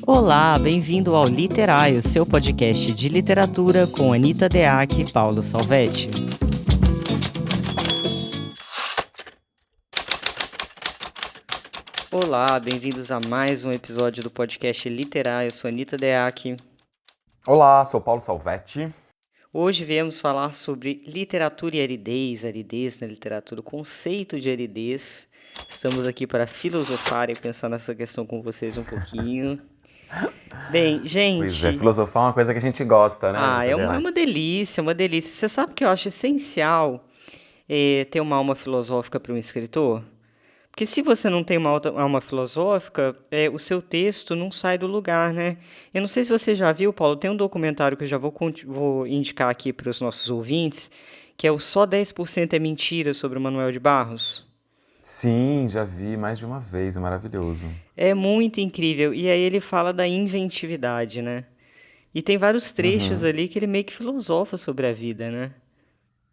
Olá, bem-vindo ao Literário, seu podcast de literatura com Anita Deac e Paulo Salvetti. Olá, bem-vindos a mais um episódio do podcast Literário, eu sou Anita Deac. Olá, sou Paulo Salvetti. Hoje viemos falar sobre literatura e aridez na literatura, o conceito de aridez. Estamos aqui para filosofar e pensar nessa questão com vocês um pouquinho. Bem, Pois é, gente... filosofar é uma coisa que a gente gosta, né, Anitta É Deac? uma delícia, uma delícia. Você sabe que eu acho essencial ter uma alma filosófica para um escritor? Porque se você não tem uma alma filosófica, o seu texto não sai do lugar, né? Eu não sei se você já viu, Paulo, tem um documentário que eu já vou indicar aqui para os nossos ouvintes, que é o Só 10% é Mentira, sobre o Manuel de Barros. Sim, já vi mais de uma vez, é maravilhoso. É muito incrível. E aí ele fala da inventividade, né? E tem vários trechos Uhum. ali que ele meio que filosofa sobre a vida, né?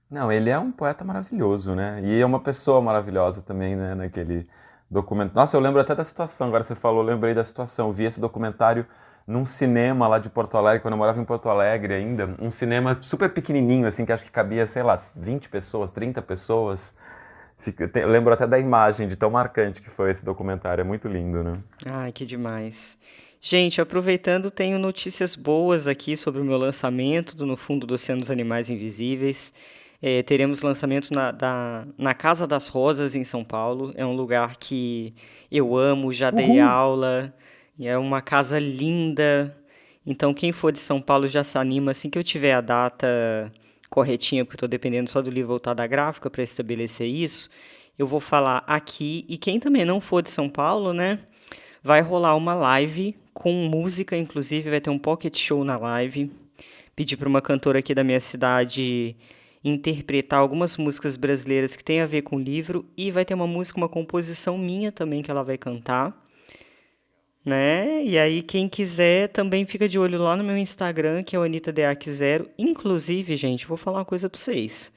Não, ele é um poeta maravilhoso, né? E é uma pessoa maravilhosa também, né, naquele documento. Nossa, eu lembro até da situação, agora você falou, eu lembrei da situação. Eu vi esse documentário num cinema lá de Porto Alegre, quando eu morava em Porto Alegre ainda, um cinema super pequenininho, assim, que acho que cabia, sei lá, 20 pessoas, 30 pessoas. Eu lembro até da imagem, de tão marcante que foi esse documentário, é muito lindo, né? Ai, que demais. Gente, aproveitando, tenho notícias boas aqui sobre o meu lançamento do No Fundo do Oceano dos Animais Invisíveis. Teremos lançamento na Casa das Rosas, em São Paulo. É um lugar que eu amo, já dei Uhul! aula, e é uma casa linda. Então, quem for de São Paulo já se anima assim que eu tiver a data corretinha, porque eu estou dependendo só do livro voltar da gráfica para estabelecer isso. Eu vou falar aqui. E quem também não for de São Paulo, né? Vai rolar uma live com música, inclusive vai ter um pocket show na live. Pedi para uma cantora aqui da minha cidade interpretar algumas músicas brasileiras que tem a ver com o livro e vai ter uma música, uma composição minha também que ela vai cantar, né? E aí quem quiser também fica de olho lá no meu Instagram, que é o AnitaDeac0. Inclusive, gente, vou falar uma coisa para vocês.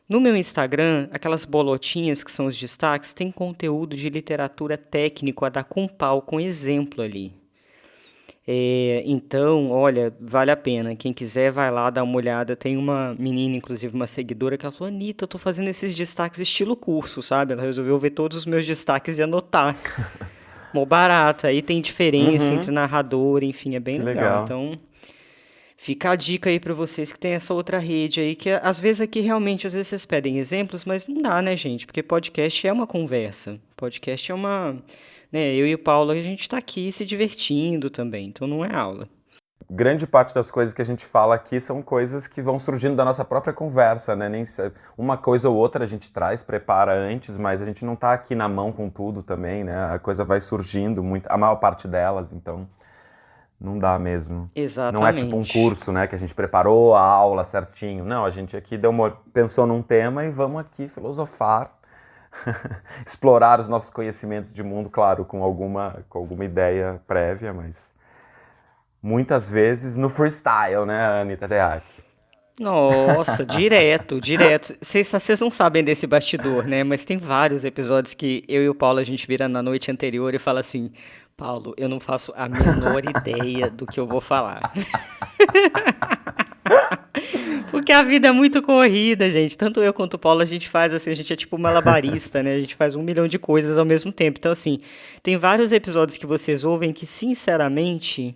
No meu Instagram, aquelas bolotinhas que são os destaques, tem conteúdo de literatura técnico a dar com pau, com exemplo ali. Então, olha, vale a pena. Quem quiser, vai lá dar uma olhada. Tem uma menina, inclusive uma seguidora, que ela falou: Anitta, eu tô fazendo esses destaques estilo curso, sabe? Ela resolveu ver todos os meus destaques e anotar. Mó barato. Aí tem diferença entre Uhum, narrador, enfim, é bem que legal. legal. Então, fica a dica aí pra vocês que tem essa outra rede aí, que às vezes aqui realmente, às vezes vocês pedem exemplos, mas não dá, né, gente? Porque podcast é uma conversa. Podcast é uma, né, eu e o Paulo, a gente tá aqui se divertindo também, então não é aula. Grande parte das coisas que a gente fala aqui são coisas que vão surgindo da nossa própria conversa, né? Uma coisa ou outra a gente traz, prepara antes, mas a gente não tá aqui na mão com tudo também, né? A coisa vai surgindo, muito, a maior parte delas, então não dá mesmo. Não é tipo um Exatamente. curso, né? Que a gente preparou a aula certinho. Não, a gente aqui pensou num tema e vamos aqui filosofar, explorar os nossos conhecimentos de mundo, claro, com alguma ideia prévia, mas muitas vezes no freestyle, né, Anitta Deac? Nossa, direto, direto. Vocês não sabem desse bastidor, né? Mas tem vários episódios que eu e o Paulo a gente vira na noite anterior e fala assim: Paulo, eu não faço a menor ideia do que eu vou falar. Porque a vida é muito corrida, gente. Tanto eu quanto o Paulo, a gente faz assim, a gente é tipo malabarista, né? A gente faz 1 milhão de coisas ao mesmo tempo. Então, assim, tem vários episódios que vocês ouvem que, sinceramente,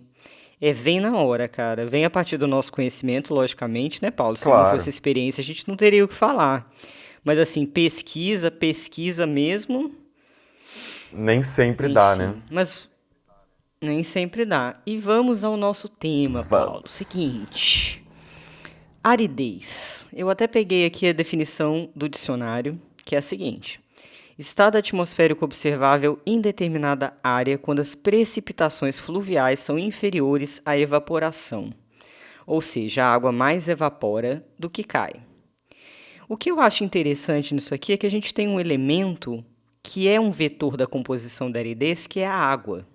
vem na hora, cara. Vem a partir do nosso conhecimento, logicamente, né, Paulo? Se não fosse Claro, experiência, a gente não teria o que falar. Mas, assim, pesquisa, pesquisa mesmo, nem sempre dá, né? enfim. Mas nem sempre dá. E vamos ao nosso tema, Paulo. Vamos. Seguinte. Aridez. Eu até peguei aqui a definição do dicionário, que é a seguinte: estado atmosférico observável em determinada área quando as precipitações fluviais são inferiores à evaporação, ou seja, a água mais evapora do que cai. O que eu acho interessante nisso aqui é que a gente tem um elemento que é um vetor da composição da aridez, que é a água.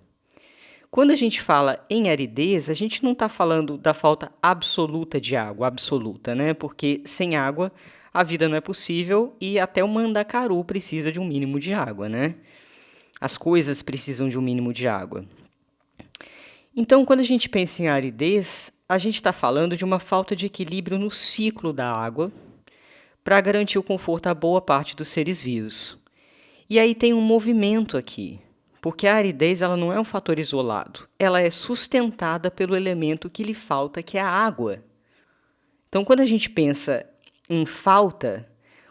Quando a gente fala em aridez, a gente não está falando da falta absoluta de água, absoluta, né? Porque sem água a vida não é possível e até o mandacaru precisa de um mínimo de água, né? As coisas precisam de um mínimo de água. Então, quando a gente pensa em aridez, a gente está falando de uma falta de equilíbrio no ciclo da água para garantir o conforto a boa parte dos seres vivos. E aí tem um movimento aqui, porque a aridez ela não é um fator isolado, ela é sustentada pelo elemento que lhe falta, que é a água. Então, quando a gente pensa em falta,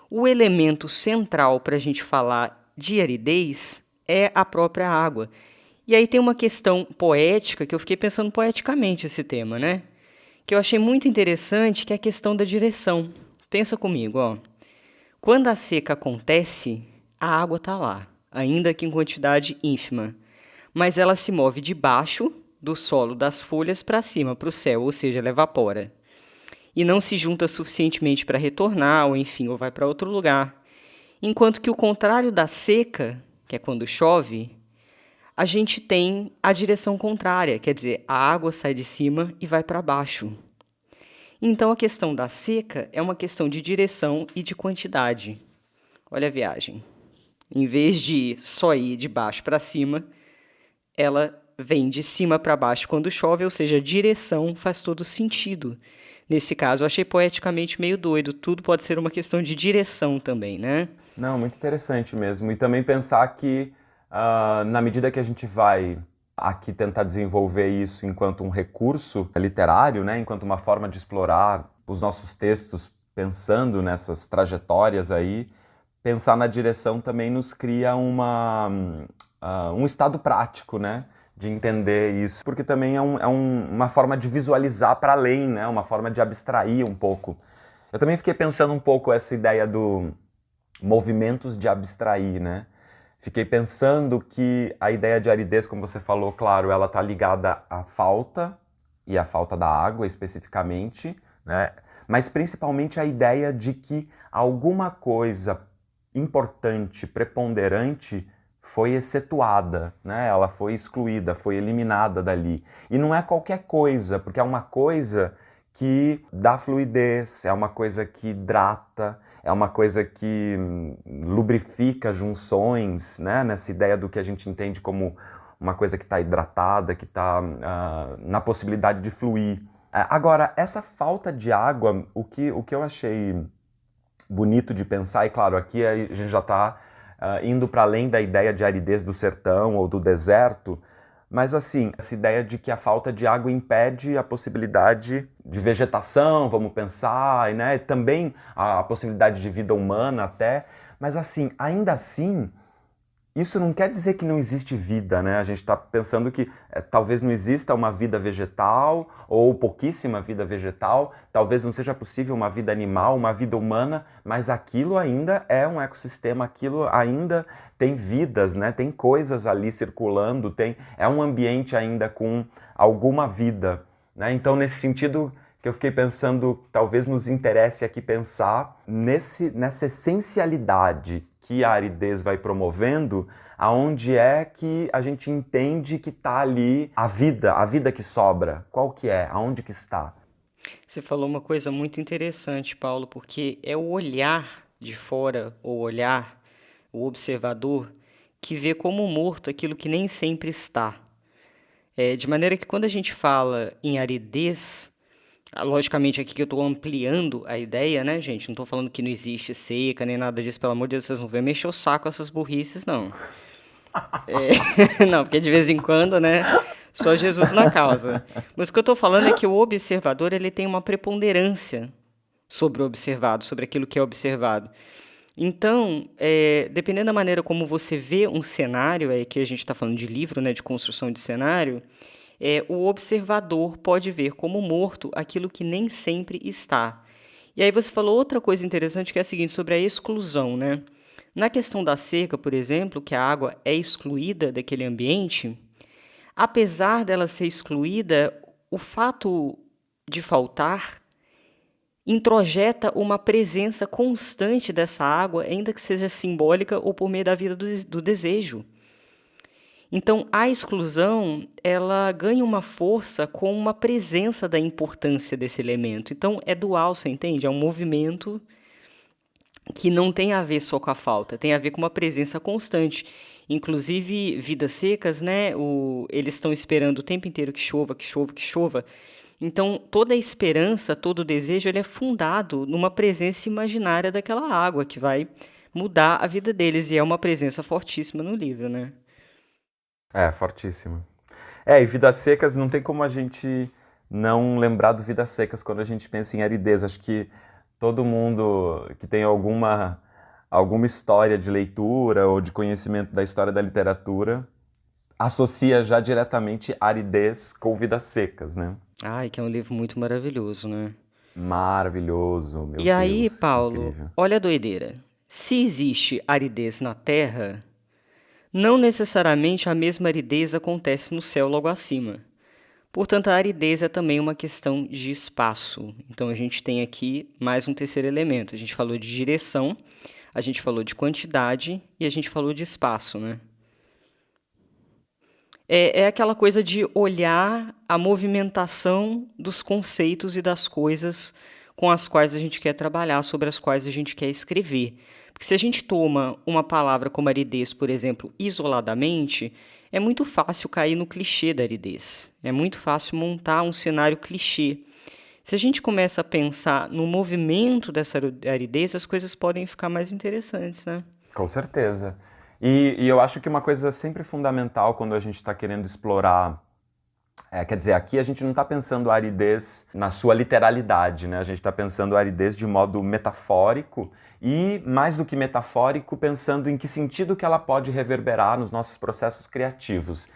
o elemento central para a gente falar de aridez é a própria água. E aí tem uma questão poética, que eu fiquei pensando poeticamente esse tema, né? Que eu achei muito interessante, que é a questão da direção. Pensa comigo, ó. Quando a seca acontece, a água está lá, ainda que em quantidade ínfima, mas ela se move de baixo do solo das folhas para cima, para o céu, ou seja, ela evapora. E não se junta suficientemente para retornar, ou enfim, ou vai para outro lugar. Enquanto que o contrário da seca, que é quando chove, a gente tem a direção contrária, quer dizer, a água sai de cima e vai para baixo. Então a questão da seca é uma questão de direção e de quantidade. Olha a viagem. Em vez de só ir de baixo para cima, ela vem de cima para baixo quando chove, ou seja, a direção faz todo sentido. Nesse caso, eu achei poeticamente meio doido. Tudo pode ser uma questão de direção também, né? Não, muito interessante mesmo. E também pensar que, na medida que a gente vai aqui tentar desenvolver isso enquanto um recurso literário, né, enquanto uma forma de explorar os nossos textos, pensando nessas trajetórias aí, pensar na direção também nos cria um estado prático, né? De entender isso, porque também uma forma de visualizar para além, né? Uma forma de abstrair um pouco. Eu também fiquei pensando um pouco essa ideia do movimentos de abstrair, né? Fiquei pensando que a ideia de aridez, como você falou, claro, ela está ligada à falta, e à falta da água especificamente, né? Mas principalmente a ideia de que alguma coisa importante, preponderante, foi excetuada, né? Ela foi excluída, foi eliminada dali. E não é qualquer coisa, porque é uma coisa que dá fluidez, é uma coisa que hidrata, é uma coisa que lubrifica junções, né? Nessa ideia do que a gente entende como uma coisa que está hidratada, que está na possibilidade de fluir. Agora, essa falta de água, o que eu achei bonito de pensar, e claro, aqui a gente já está indo para além da ideia de aridez do sertão ou do deserto, mas assim, essa ideia de que a falta de água impede a possibilidade de vegetação, vamos pensar, né? Também a possibilidade de vida humana até, mas assim, ainda assim, isso não quer dizer que não existe vida, né? A gente está pensando que talvez não exista uma vida vegetal ou pouquíssima vida vegetal, talvez não seja possível uma vida animal, uma vida humana, mas aquilo ainda é um ecossistema, aquilo ainda tem vidas, né? Tem coisas ali circulando, é um ambiente ainda com alguma vida, né? Então, nesse sentido que eu fiquei pensando, talvez nos interesse aqui pensar nessa essencialidade que a aridez vai promovendo, aonde é que a gente entende que está ali a vida que sobra, qual que é, aonde que está? Você falou uma coisa muito interessante, Paulo, porque é o olhar de fora, o olhar, o observador, que vê como morto aquilo que nem sempre está. De maneira que quando a gente fala em aridez, logicamente aqui que eu estou ampliando a ideia, né, gente? Não estou falando que não existe seca nem nada disso, pelo amor de Deus, vocês não vão mexer o saco com essas burrices, não. Não, porque de vez em quando, né, só Jesus na causa. Mas o que eu estou falando é que o observador ele tem uma preponderância sobre o observado, sobre aquilo que é observado. Então, dependendo da maneira como você vê um cenário, que a gente está falando de livro, né, de construção de cenário, o observador pode ver como morto aquilo que nem sempre está. E aí você falou outra coisa interessante que é a seguinte, sobre a exclusão, né? Na questão da seca, por exemplo, que a água é excluída daquele ambiente, apesar dela ser excluída, o fato de faltar introjeta uma presença constante dessa água, ainda que seja simbólica ou por meio da vida do desejo. Então, a exclusão, ela ganha uma força com uma presença da importância desse elemento. Então, é dual, você entende? É um movimento que não tem a ver só com a falta, tem a ver com uma presença constante. Inclusive, Vidas Secas, né? Eles estão esperando o tempo inteiro que chova, que chova, que chova. Então, toda a esperança, todo o desejo, ele é fundado numa presença imaginária daquela água que vai mudar a vida deles. E é uma presença fortíssima no livro, né? É, fortíssimo. E Vidas Secas, não tem como a gente não lembrar do Vidas Secas quando a gente pensa em aridez. Acho que todo mundo que tem alguma história de leitura ou de conhecimento da história da literatura associa já diretamente aridez com Vidas Secas, né? Ai, que é um livro muito maravilhoso, né? Maravilhoso, meu E aí, Deus, que Paulo, incrível. olha a doideira. Se existe aridez na Terra, não necessariamente a mesma aridez acontece no céu logo acima. Portanto, a aridez é também uma questão de espaço. Então, a gente tem aqui mais um terceiro elemento. A gente falou de direção, a gente falou de quantidade e a gente falou de espaço, né? É aquela coisa de olhar a movimentação dos conceitos e das coisas com as quais a gente quer trabalhar, sobre as quais a gente quer escrever. Porque se a gente toma uma palavra como aridez, por exemplo, isoladamente, é muito fácil cair no clichê da aridez. É muito fácil montar um cenário clichê. Se a gente começa a pensar no movimento dessa aridez, as coisas podem ficar mais interessantes, né? Com certeza. E eu acho que uma coisa sempre fundamental quando a gente está querendo explorar. Quer dizer, aqui a gente não está pensando a aridez na sua literalidade, né? A gente está pensando a aridez de modo metafórico e, mais do que metafórico, pensando em que sentido que ela pode reverberar nos nossos processos criativos.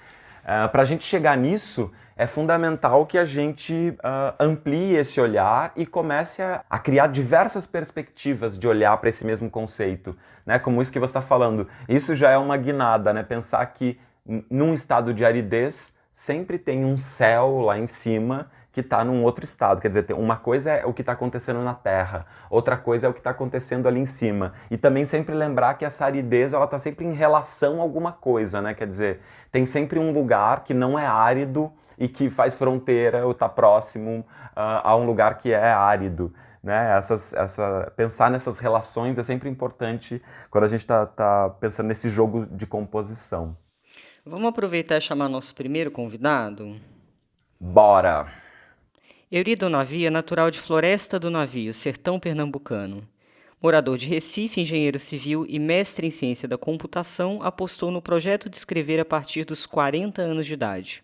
Para a gente chegar nisso, é fundamental que a gente amplie esse olhar e comece a criar diversas perspectivas de olhar para esse mesmo conceito, né? Como isso que você está falando. Isso já é uma guinada, né? Pensar que num estado de aridez sempre tem um céu lá em cima que está num outro estado. Quer dizer, uma coisa é o que está acontecendo na Terra, outra coisa é o que está acontecendo ali em cima. E também sempre lembrar que essa aridez ela está sempre em relação a alguma coisa, né? Quer dizer, tem sempre um lugar que não é árido e que faz fronteira ou está próximo a um lugar que é árido. Né? Pensar nessas relações é sempre importante quando a gente está pensando nesse jogo de composição. Vamos aproveitar e chamar nosso primeiro convidado? Bora! Eurí do Navio é natural de Floresta do Navio, sertão pernambucano. Morador de Recife, engenheiro civil e mestre em ciência da computação, apostou no projeto de escrever a partir dos 40 anos de idade.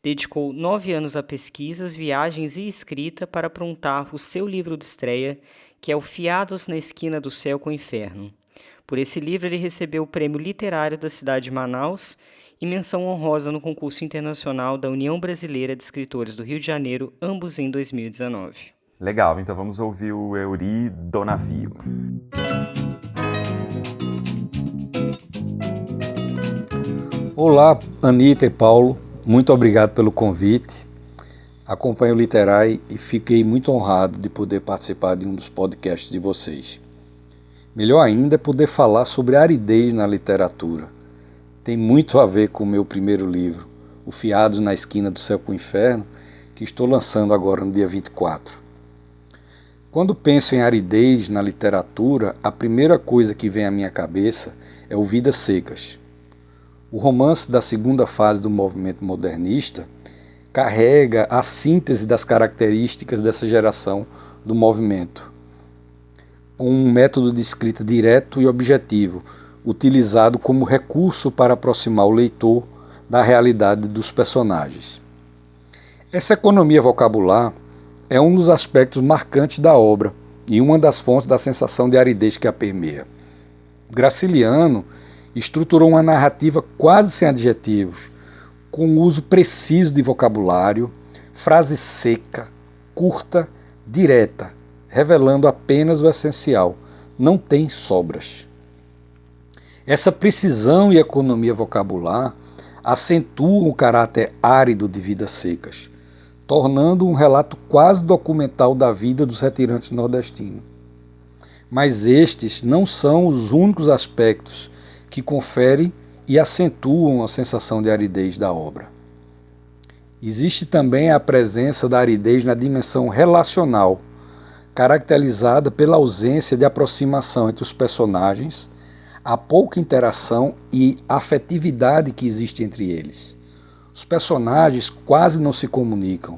Dedicou 9 anos a pesquisas, viagens e escrita para aprontar o seu livro de estreia, que é o Fiados na Esquina do Céu com o Inferno. Por esse livro, ele recebeu o Prêmio Literário da cidade de Manaus e menção honrosa no concurso internacional da União Brasileira de Escritores do Rio de Janeiro, ambos em 2019. Legal, então vamos ouvir o Eurí do Navio. Olá, Anitta e Paulo, muito obrigado pelo convite. Acompanho o Literai e fiquei muito honrado de poder participar de um dos podcasts de vocês. Melhor ainda é poder falar sobre a aridez na literatura. Tem muito a ver com o meu primeiro livro, O Fiados na Esquina do Céu com o Inferno, que estou lançando agora no dia 24. Quando penso em aridez na literatura, a primeira coisa que vem à minha cabeça é o Vidas Secas. O romance da segunda fase do movimento modernista carrega a síntese das características dessa geração do movimento, com um método de escrita direto e objetivo, utilizado como recurso para aproximar o leitor da realidade dos personagens. Essa economia vocabular é um dos aspectos marcantes da obra e uma das fontes da sensação de aridez que a permeia. Graciliano estruturou uma narrativa quase sem adjetivos, com o uso preciso de vocabulário, frase seca, curta, direta, revelando apenas o essencial. Não tem sobras. Essa precisão e economia vocabular acentuam o caráter árido de Vidas Secas, tornando um relato quase documental da vida dos retirantes nordestinos. Mas estes não são os únicos aspectos que conferem e acentuam a sensação de aridez da obra. Existe também a presença da aridez na dimensão relacional, caracterizada pela ausência de aproximação entre os personagens, a pouca interação e afetividade que existe entre eles. Os personagens quase não se comunicam.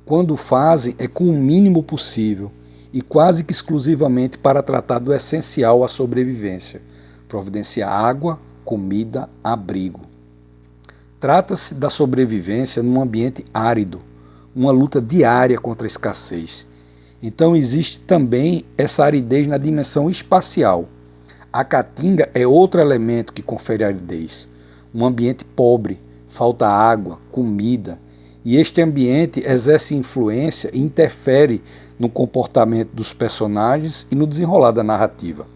Quando o fazem, é com o mínimo possível e quase que exclusivamente para tratar do essencial à sobrevivência: providenciar água, comida, abrigo. Trata-se da sobrevivência num ambiente árido, uma luta diária contra a escassez. Então existe também essa aridez na dimensão espacial. A caatinga é outro elemento que confere aridez. Um ambiente pobre, falta água, comida, e este ambiente exerce influência e interfere no comportamento dos personagens e no desenrolar da narrativa.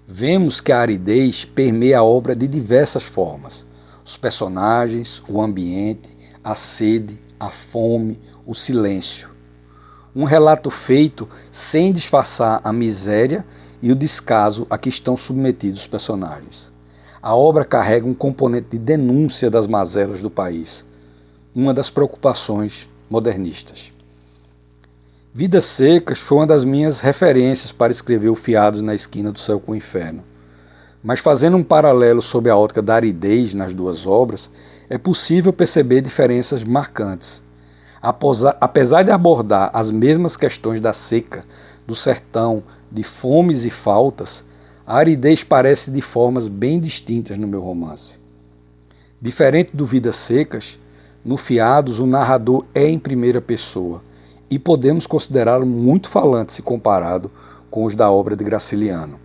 Vemos que a aridez permeia a obra de diversas formas. Os personagens, o ambiente, a sede, a fome, o silêncio. Um relato feito sem disfarçar a miséria e o descaso a que estão submetidos os personagens. A obra carrega um componente de denúncia das mazelas do país, uma das preocupações modernistas. Vidas Secas foi uma das minhas referências para escrever O Fiados na Esquina do Céu com o Inferno. Mas fazendo um paralelo sob a ótica da aridez nas duas obras, é possível perceber diferenças marcantes. Apesar de abordar as mesmas questões da seca, do sertão, de fomes e faltas, a aridez parece de formas bem distintas no meu romance. Diferente do Vidas Secas, no Fiados o narrador é em primeira pessoa e podemos considerá-lo muito falante se comparado com os da obra de Graciliano.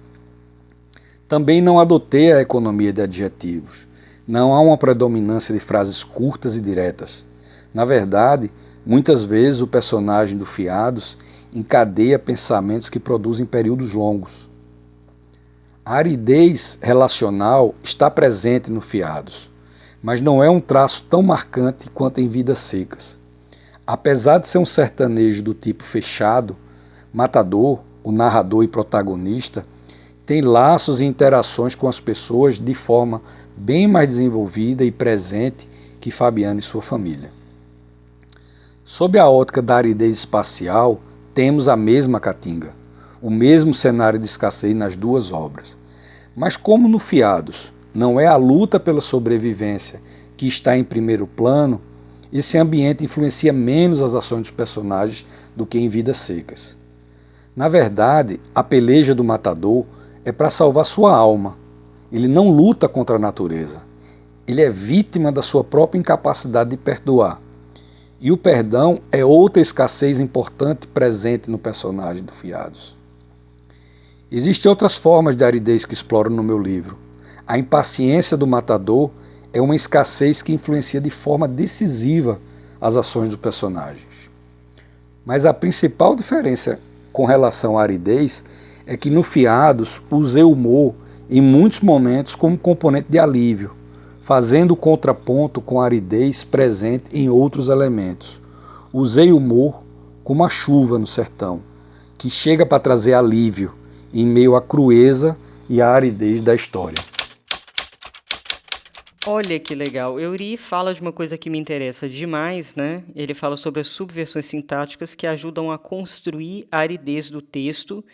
Também não adotei a economia de adjetivos. Não há uma predominância de frases curtas e diretas. Na verdade, muitas vezes o personagem do Fiados encadeia pensamentos que produzem períodos longos. A aridez relacional está presente no Fiados, mas não é um traço tão marcante quanto em Vidas Secas. Apesar de ser um sertanejo do tipo fechado, Matador, o narrador e protagonista, tem laços e interações com as pessoas de forma bem mais desenvolvida e presente que Fabiano e sua família. Sob a ótica da aridez espacial, temos a mesma caatinga, o mesmo cenário de escassez nas duas obras. Mas como no Fiados não é a luta pela sobrevivência que está em primeiro plano, esse ambiente influencia menos as ações dos personagens do que em Vidas Secas. Na verdade, a peleja do matador é para salvar sua alma. Ele não luta contra a natureza. Ele é vítima da sua própria incapacidade de perdoar. E o perdão é outra escassez importante presente no personagem do Fiados. Existem outras formas de aridez que exploro no meu livro. A impaciência do matador é uma escassez que influencia de forma decisiva as ações dos personagens. Mas a principal diferença com relação à aridez é que no Fiados usei o humor em muitos momentos como componente de alívio, fazendo contraponto com a aridez presente em outros elementos. Usei o humor como a chuva no sertão, que chega para trazer alívio em meio à crueza e à aridez da história. Olha que legal. Eury fala de uma coisa que me interessa demais, né? Ele fala sobre as subversões sintáticas que ajudam a construir a aridez do texto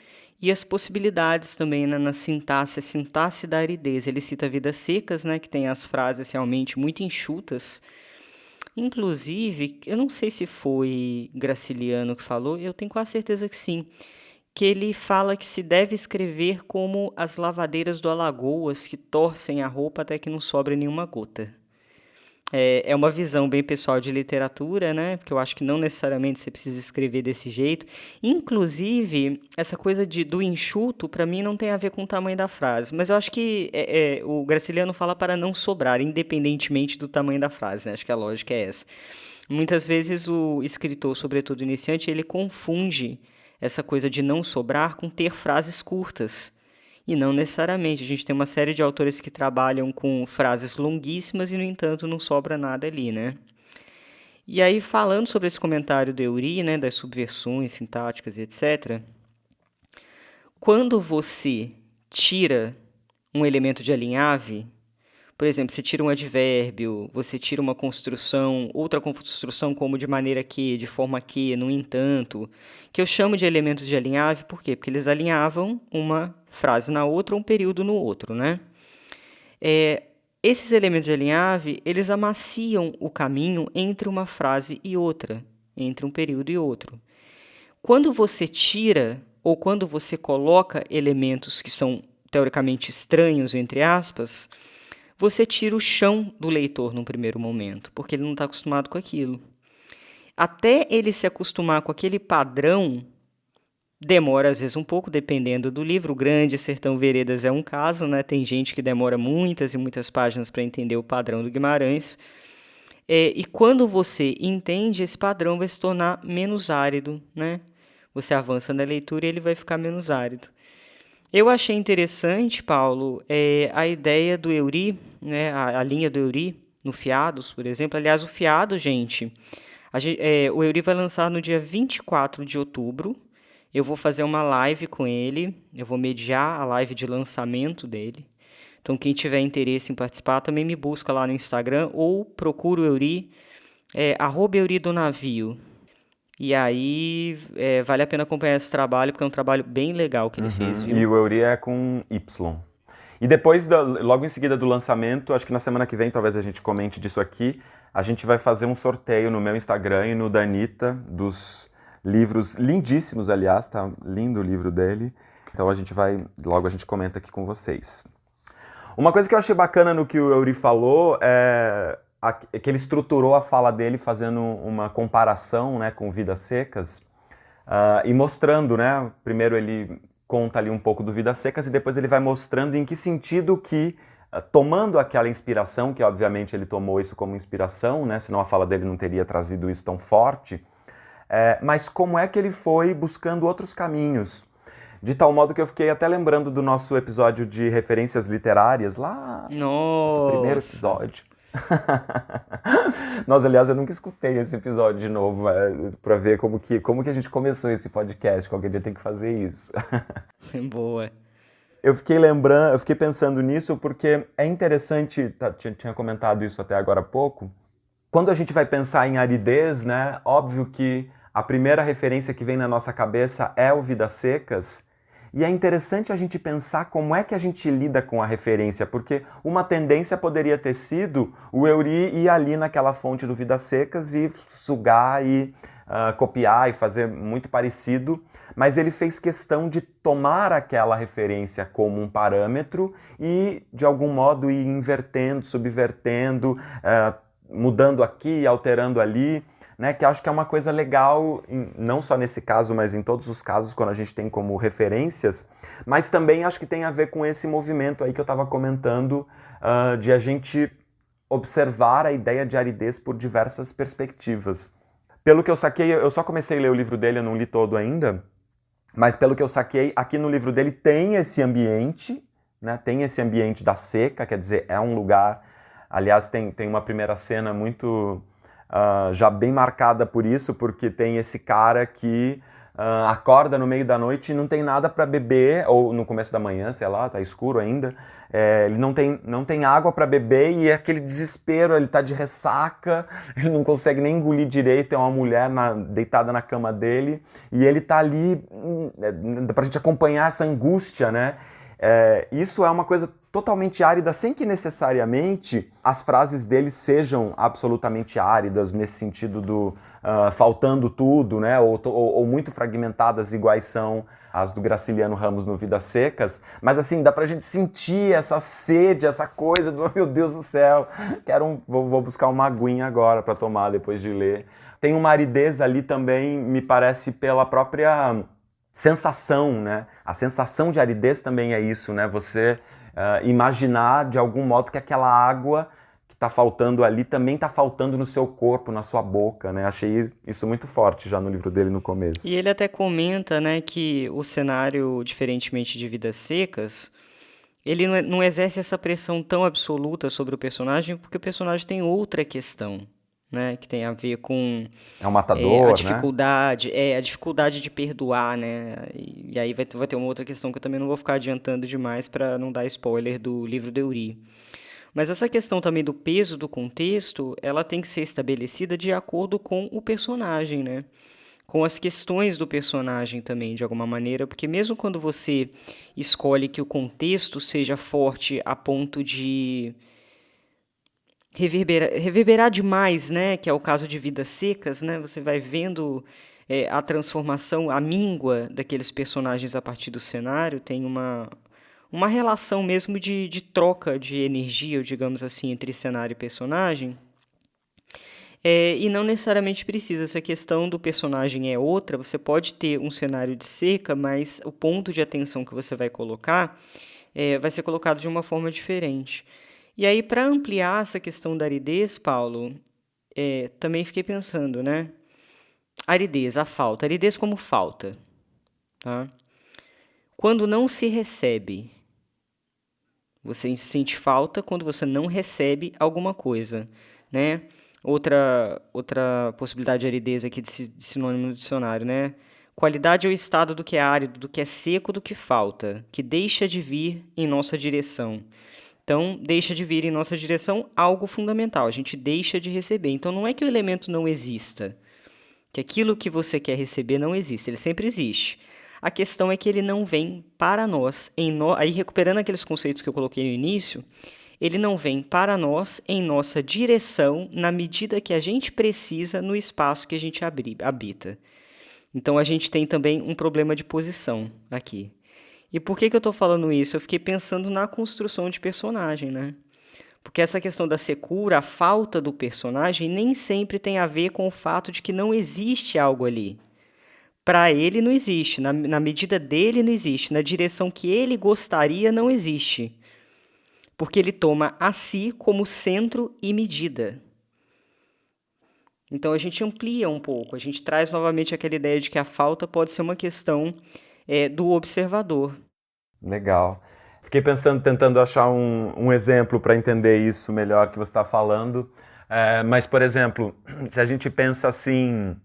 e as possibilidades também, né, na sintaxe, a sintaxe da aridez. Ele cita Vidas Secas, né, que tem as frases realmente muito enxutas. Inclusive, eu não sei se foi Graciliano que falou, eu tenho quase certeza que sim, que ele fala que se deve escrever como as lavadeiras do Alagoas que torcem a roupa até que não sobra nenhuma gota. É uma visão bem pessoal de literatura, né? Porque eu acho que não necessariamente você precisa escrever desse jeito. Inclusive, essa coisa do enxuto, para mim, não tem a ver com o tamanho da frase. Mas eu acho que o Graciliano fala para não sobrar, independentemente do tamanho da frase, né? Acho que a lógica é essa. Muitas vezes o escritor, sobretudo iniciante, ele confunde essa coisa de não sobrar com ter frases curtas. E não necessariamente. A gente tem uma série de autores que trabalham com frases longuíssimas e, no entanto, não sobra nada ali, né? E aí, falando sobre esse comentário do Eury, né, das subversões sintáticas e etc., quando você tira um elemento de alinhave, Por exemplo, você tira um advérbio, você tira uma construção, outra construção como de maneira que, de forma que, no entanto, que eu chamo de elementos de alinhave, por quê? Porque eles alinhavam uma frase na outra, um período no outro, né? Esses elementos de alinhave, eles amaciam o caminho entre uma frase e outra, entre um período e outro. Quando você tira ou quando você coloca elementos que são teoricamente estranhos, entre aspas, você tira o chão do leitor num primeiro momento, porque ele não está acostumado com aquilo. Até ele se acostumar com aquele padrão, demora às vezes um pouco, dependendo do livro. O Grande Sertão Veredas é um caso, né? Tem gente que demora muitas e muitas páginas para entender o padrão do Guimarães. E quando você entende, esse padrão vai se tornar menos árido, né? Você avança na leitura e ele vai ficar menos árido. Eu achei interessante, Paulo, a ideia do Eury, né, a linha do Eury, no Fiados, por exemplo. Aliás, o Fiado, gente, o Eury vai lançar no dia 24 de outubro. Eu vou fazer uma live com ele, eu vou mediar a live de lançamento dele. Então, quem tiver interesse em participar, também me busca lá no Instagram ou procura o Eury, @Eury do Navio. E aí, vale a pena acompanhar esse trabalho, porque é um trabalho bem legal que ele fez, viu? E o Eury é com Y. E depois, logo em seguida do lançamento, acho que na semana que vem, talvez a gente comente disso aqui, a gente vai fazer um sorteio no meu Instagram e no da Anitta, dos livros lindíssimos, aliás, tá lindo o livro dele. Então logo a gente comenta aqui com vocês. Uma coisa que eu achei bacana no que o Eury falou é que ele estruturou a fala dele fazendo uma comparação, né, com Vidas Secas, e mostrando, né, primeiro ele conta ali um pouco do Vidas Secas e depois ele vai mostrando em que sentido que, tomando aquela inspiração, que obviamente ele tomou isso como inspiração, né, senão a fala dele não teria trazido isso tão forte, mas como é que ele foi buscando outros caminhos. De tal modo que eu fiquei até lembrando do nosso episódio de referências literárias, lá no nosso primeiro episódio. Nossa, aliás, eu nunca escutei esse episódio de novo pra ver como que a gente começou esse podcast. Qualquer dia tem que fazer isso. Boa. Eu fiquei pensando nisso porque é interessante, tinha comentado isso até agora há pouco, quando a gente vai pensar em aridez, né, óbvio que a primeira referência que vem na nossa cabeça é o Vidas Secas. E é interessante a gente pensar como é que a gente lida com a referência, porque uma tendência poderia ter sido o Eury ir ali naquela fonte do Vidas Secas e sugar e copiar e fazer muito parecido, mas ele fez questão de tomar aquela referência como um parâmetro e, de algum modo, ir invertendo, subvertendo, mudando aqui, alterando ali, né, que acho que é uma coisa legal, não só nesse caso, mas em todos os casos, quando a gente tem como referências, mas também acho que tem a ver com esse movimento aí que eu estava comentando, de a gente observar a ideia de aridez por diversas perspectivas. Pelo que eu saquei, eu só comecei a ler o livro dele, eu não li todo ainda, mas pelo que eu saquei, aqui no livro dele tem esse ambiente, né, tem esse ambiente da seca, quer dizer, é um lugar, aliás, tem uma primeira cena muito... já bem marcada por isso, porque tem esse cara que acorda no meio da noite e não tem nada para beber, ou no começo da manhã, sei lá, tá escuro ainda, ele não tem água para beber e é aquele desespero, ele tá de ressaca, ele não consegue nem engolir direito, é uma mulher deitada na cama dele, e ele tá ali pra gente acompanhar essa angústia, né? Isso é uma coisa totalmente árida, sem que necessariamente as frases dele sejam absolutamente áridas, nesse sentido do faltando tudo, né? Ou muito fragmentadas, iguais são as do Graciliano Ramos no Vidas Secas, mas assim, dá pra gente sentir essa sede, essa coisa do, oh, meu Deus do céu, vou buscar uma aguinha agora para tomar depois de ler. Tem uma aridez ali também, me parece, pela própria sensação, né? A sensação de aridez também é isso, né? Você imaginar de algum modo que aquela água que está faltando ali também está faltando no seu corpo, na sua boca, né? Achei isso muito forte já no livro dele no começo. E ele até comenta, né, que o cenário, diferentemente de Vidas Secas, ele não exerce essa pressão tão absoluta sobre o personagem, porque o personagem tem outra questão, né, que tem a ver com é um matador, a dificuldade, né? A dificuldade de perdoar, né? E aí vai ter uma outra questão que eu também não vou ficar adiantando demais para não dar spoiler do livro do Eury. Mas essa questão também do peso do contexto, ela tem que ser estabelecida de acordo com o personagem, né? Com as questões do personagem também, de alguma maneira, porque mesmo quando você escolhe que o contexto seja forte a ponto de reverberar demais, né? Que é o caso de Vidas Secas, né? Você vai vendo a transformação, a míngua daqueles personagens a partir do cenário, tem uma relação mesmo de troca de energia, digamos assim, entre cenário e personagem. E não necessariamente precisa, se a questão do personagem é outra, você pode ter um cenário de seca, mas o ponto de atenção que você vai colocar vai ser colocado de uma forma diferente. E aí, para ampliar essa questão da aridez, Paulo, também fiquei pensando, né? Aridez, a falta. Aridez como falta. Tá? Quando não se recebe, você sente falta quando você não recebe alguma coisa, né? Outra possibilidade de aridez aqui de sinônimo no dicionário, né? Qualidade é o estado do que é árido, do que é seco, do que falta, que deixa de vir em nossa direção. Então, deixa de vir em nossa direção algo fundamental, a gente deixa de receber. Então, não é que o elemento não exista, que aquilo que você quer receber não existe, ele sempre existe. A questão é que ele não vem para nós, aí recuperando aqueles conceitos que eu coloquei no início, ele não vem para nós em nossa direção na medida que a gente precisa no espaço que a gente habita. Então a gente tem também um problema de posição aqui. E por que eu estou falando isso? Eu fiquei pensando na construção de personagem, né? Porque essa questão da secura, a falta do personagem, nem sempre tem a ver com o fato de que não existe algo ali. Para ele não existe, na medida dele não existe, na direção que ele gostaria não existe. Porque ele toma a si como centro e medida. Então a gente amplia um pouco, a gente traz novamente aquela ideia de que a falta pode ser uma questão do observador. Legal. Fiquei pensando, tentando achar um exemplo para entender isso melhor que você está falando. Mas, por exemplo, se a gente pensa assim,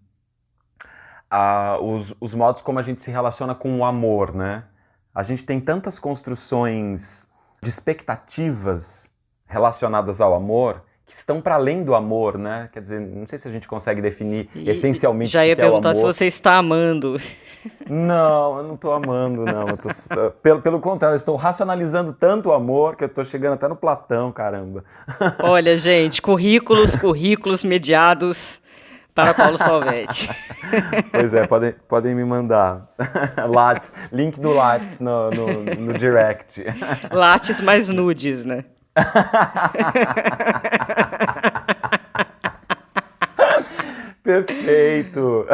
os modos como a gente se relaciona com o amor, né? A gente tem tantas construções de expectativas relacionadas ao amor que estão para além do amor, né? Quer dizer, não sei se a gente consegue definir essencialmente já ia o que é o amor. perguntar se você está amando. Não, eu não estou amando, não. Pelo contrário, eu estou racionalizando tanto o amor que eu estou chegando até no Platão, caramba. Olha, gente, currículos mediados para Paulo Salvetti. Pois é, podem me mandar. Lattes, link do Lattes no direct. Lattes mais nudes, né? Perfeito!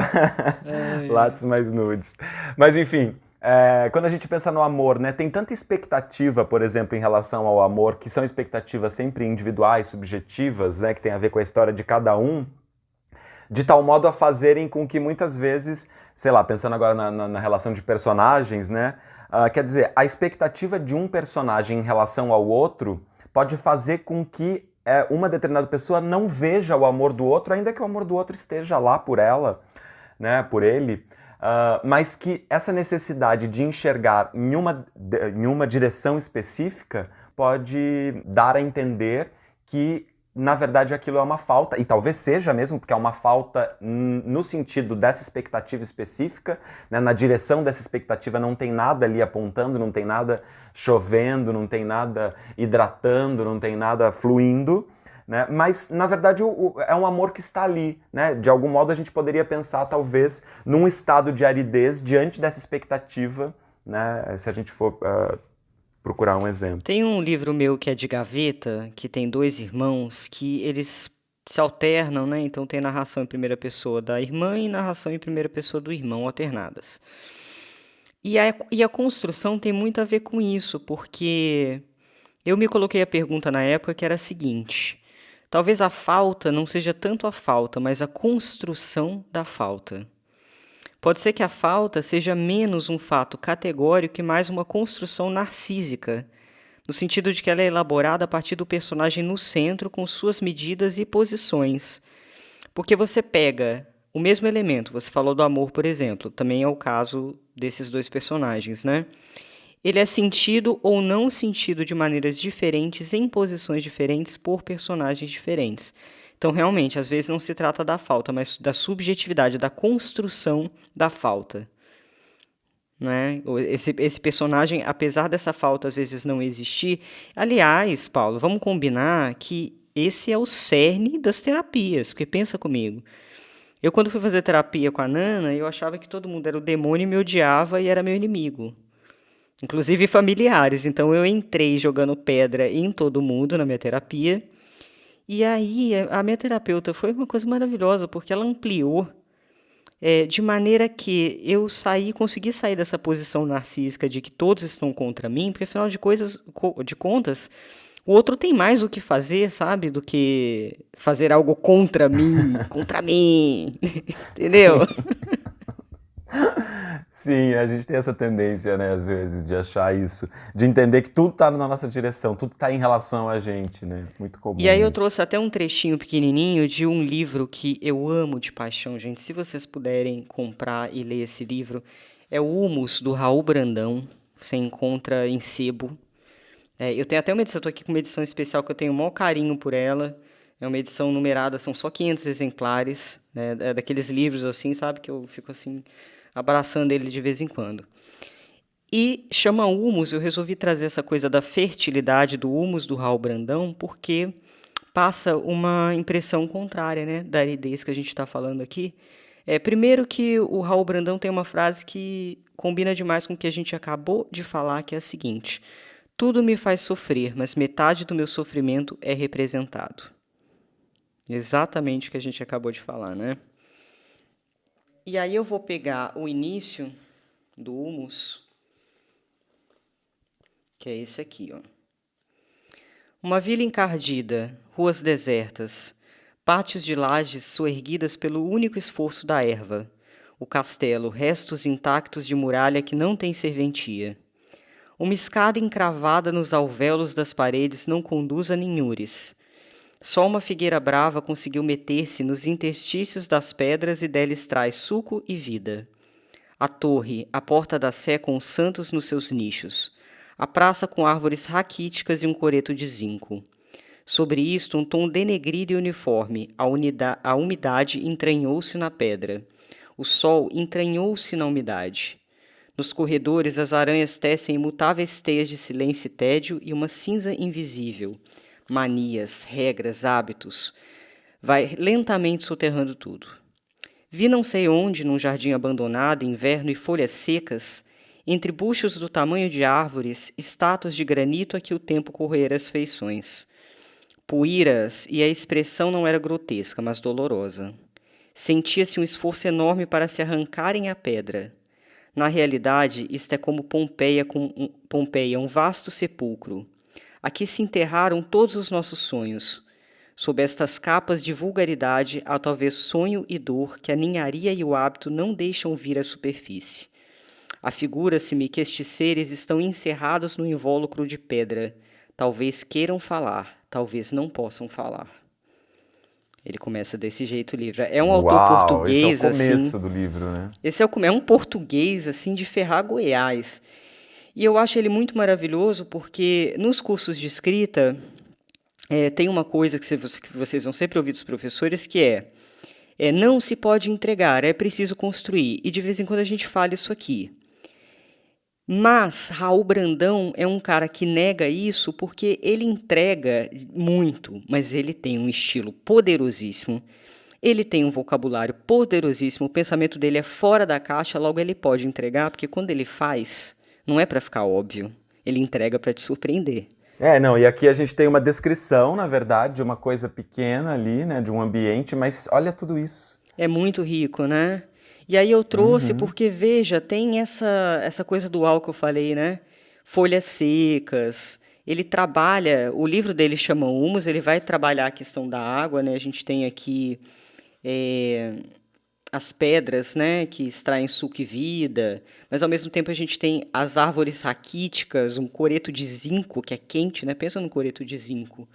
Lattes mais nudes. Mas enfim, quando a gente pensa no amor, né, tem tanta expectativa, por exemplo, em relação ao amor, que são expectativas sempre individuais, subjetivas, né, que tem a ver com a história de cada um, de tal modo a fazerem com que muitas vezes, sei lá, pensando agora na relação de personagens, né, quer dizer, a expectativa de um personagem em relação ao outro pode fazer com que uma determinada pessoa não veja o amor do outro, ainda que o amor do outro esteja lá por ela, né, por ele, mas que essa necessidade de enxergar em uma direção específica pode dar a entender que, na verdade, aquilo é uma falta, e talvez seja mesmo, porque é uma falta no sentido dessa expectativa específica, né, na direção dessa expectativa não tem nada ali apontando, não tem nada chovendo, não tem nada hidratando, não tem nada fluindo, né? Mas, na verdade, é um amor que está ali, né? De algum modo a gente poderia pensar, talvez, num estado de aridez diante dessa expectativa, né? Se a gente for procurar um exemplo. Tem um livro meu que é de gaveta, que tem 2 irmãos, que eles se alternam, né? Então tem narração em primeira pessoa da irmã e narração em primeira pessoa do irmão, alternadas. E a construção tem muito a ver com isso, porque eu me coloquei a pergunta na época que era a seguinte: talvez a falta não seja tanto a falta, mas a construção da falta. Pode ser que a falta seja menos um fato categórico e mais uma construção narcísica, no sentido de que ela é elaborada a partir do personagem no centro, com suas medidas e posições. Porque você pega o mesmo elemento, você falou do amor, por exemplo, também é o caso desses 2 personagens, né? ele é sentido ou não sentido de maneiras diferentes, em posições diferentes, por personagens diferentes. Então, realmente, às vezes não se trata da falta, mas da subjetividade, da construção da falta. Né? Esse personagem, apesar dessa falta às vezes não existir. Aliás, Paulo, vamos combinar que esse é o cerne das terapias, porque pensa comigo. Eu, quando fui fazer terapia com a Nana, eu achava que todo mundo era o demônio e me odiava e era meu inimigo. Inclusive familiares. Então eu entrei jogando pedra em todo mundo na minha terapia. E aí a minha terapeuta foi uma coisa maravilhosa, porque ela ampliou de maneira que eu consegui sair dessa posição narcísica de que todos estão contra mim, porque afinal de contas, o outro tem mais o que fazer, sabe, do que fazer algo contra mim, entendeu? Sim. Sim, a gente tem essa tendência, né, às vezes, de achar isso, de entender que tudo está na nossa direção, tudo está em relação a gente, né? Muito E aí comum eu isso. trouxe até um trechinho pequenininho de um livro que eu amo de paixão, gente. Se vocês puderem comprar e ler esse livro, é o Humus, do Raul Brandão. Você encontra em sebo. Eu tenho até uma edição, eu tô aqui com uma edição especial que eu tenho o maior carinho por ela. É uma edição numerada, são só 500 exemplares, né? É daqueles livros assim, sabe, que eu fico assim abraçando ele de vez em quando. E chama humus, eu resolvi trazer essa coisa da fertilidade do humus do Raul Brandão, porque passa uma impressão contrária, né, da aridez que a gente está falando aqui. Primeiro que o Raul Brandão tem uma frase que combina demais com o que a gente acabou de falar, que é a seguinte: tudo me faz sofrer, mas metade do meu sofrimento é representado. Exatamente o que a gente acabou de falar, né? E aí eu vou pegar o início do humus, que é esse aqui, ó. Uma vila encardida, ruas desertas, pátios de lajes soerguidas pelo único esforço da erva, o castelo, restos intactos de muralha que não tem serventia. Uma escada encravada nos alvéolos das paredes não conduz a ninhures. Só uma figueira brava conseguiu meter-se nos interstícios das pedras e dela extrai suco e vida. A torre, a porta da sé com os santos nos seus nichos. A praça com árvores raquíticas e um coreto de zinco. Sobre isto, um tom denegrido e uniforme, a umidade entranhou-se na pedra. O sol entranhou-se na umidade. Nos corredores, as aranhas tecem imutáveis teias de silêncio e tédio e uma cinza invisível. Manias, regras, hábitos. Vai lentamente soterrando tudo. Vi não sei onde, num jardim abandonado, inverno e folhas secas, entre buchos do tamanho de árvores, estátuas de granito a que o tempo corroera as feições. Poeiras, e a expressão não era grotesca, mas dolorosa. Sentia-se um esforço enorme para se arrancarem a pedra. Na realidade, isto é como Pompeia, um vasto sepulcro. Aqui se enterraram todos os nossos sonhos. Sob estas capas de vulgaridade, há talvez sonho e dor que a ninharia e o hábito não deixam vir à superfície. Afigura-se-me que estes seres estão encerrados no invólucro de pedra. Talvez queiram falar, talvez não possam falar. Ele começa desse jeito o livro. É um autor Uau, esse é o português, assim. começo do livro, né? Esse é um português, assim, de ferrar Goiás. E eu acho ele muito maravilhoso porque nos cursos de escrita tem uma coisa que vocês vão sempre ouvir dos professores, que não se pode entregar, é preciso construir. E de vez em quando a gente fala isso aqui. Mas Raul Brandão é um cara que nega isso porque ele entrega muito, mas ele tem um estilo poderosíssimo. Ele tem um vocabulário poderosíssimo, o pensamento dele é fora da caixa, logo ele pode entregar, porque quando ele faz, não é para ficar óbvio, ele entrega para te surpreender. Não, e aqui a gente tem uma descrição, na verdade, de uma coisa pequena ali, né, de um ambiente, mas olha tudo isso. É muito rico, né? E aí eu trouxe Uhum. porque, veja, tem essa coisa dual que eu falei, né? Folhas secas. Ele trabalha, o livro dele chama Humus, ele vai trabalhar a questão da água, né? A gente tem aqui as pedras, né, que extraem suco e vida, mas ao mesmo tempo a gente tem as árvores raquíticas, um coreto de zinco, que é quente, né? Pensa no coreto de zinco.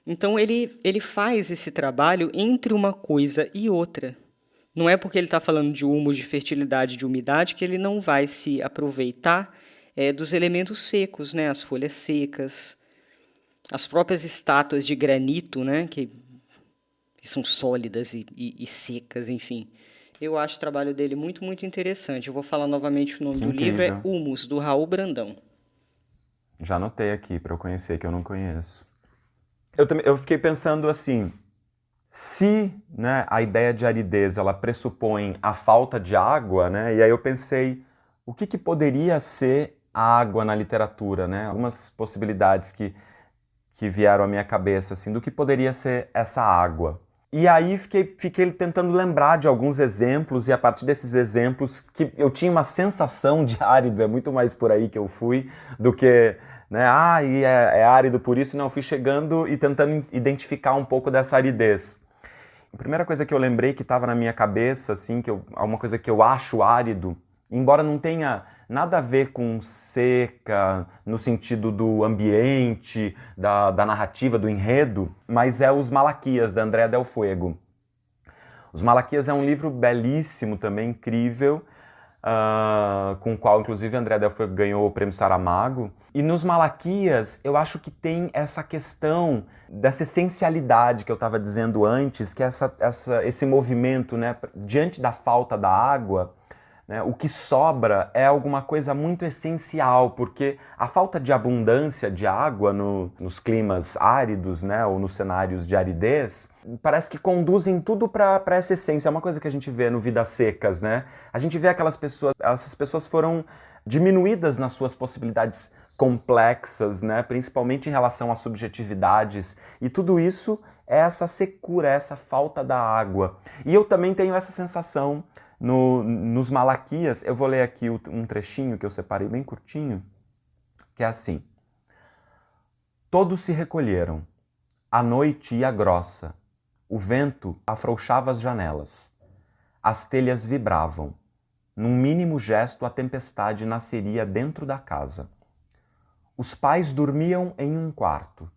Então ele faz esse trabalho entre uma coisa e outra. Não é porque ele está falando de humus, de fertilidade, de umidade, que ele não vai se aproveitar dos elementos secos, né? As folhas secas, as próprias estátuas de granito, né? Que são sólidas e secas, enfim. Eu acho o trabalho dele muito, muito interessante. Eu vou falar novamente o nome Que do livro, é incrível. Humus, do Raul Brandão. Já anotei aqui para eu conhecer, que eu não conheço. Eu fiquei pensando assim, se, né, a ideia de aridez ela pressupõe a falta de água, né, e aí eu pensei, o que poderia ser a água na literatura, né? Algumas possibilidades que vieram à minha cabeça, assim, do que poderia ser essa água. E aí fiquei tentando lembrar de alguns exemplos, e a partir desses exemplos, que eu tinha uma sensação de árido, é muito mais por aí que eu fui, do que, né, e é árido por isso, não, eu fui chegando e tentando identificar um pouco dessa aridez. A primeira coisa que eu lembrei que estava na minha cabeça, assim, uma coisa que eu acho árido, embora não tenha nada a ver com seca, no sentido do ambiente, da narrativa, do enredo, mas é Os Malaquias, da Andrea Del Fuego. Os Malaquias é um livro belíssimo também, incrível, com o qual, inclusive, Andrea Del Fuego ganhou o Prêmio Saramago. E nos Malaquias, eu acho que tem essa questão dessa essencialidade que eu estava dizendo antes, que é esse movimento, né, diante da falta da água, né, o que sobra é alguma coisa muito essencial, porque a falta de abundância de água nos climas áridos, né, ou nos cenários de aridez, parece que conduzem tudo para essa essência. É uma coisa que a gente vê no Vidas Secas, né? A gente vê essas pessoas foram diminuídas nas suas possibilidades complexas, né, principalmente em relação às subjetividades, e tudo isso é essa secura, essa falta da água. E eu também tenho essa sensação nos Malaquias. Eu vou ler aqui um trechinho que eu separei bem curtinho, que é assim: todos se recolheram, a noite ia grossa, o vento afrouxava as janelas, as telhas vibravam, num mínimo gesto a tempestade nasceria dentro da casa. Os pais dormiam em um quarto,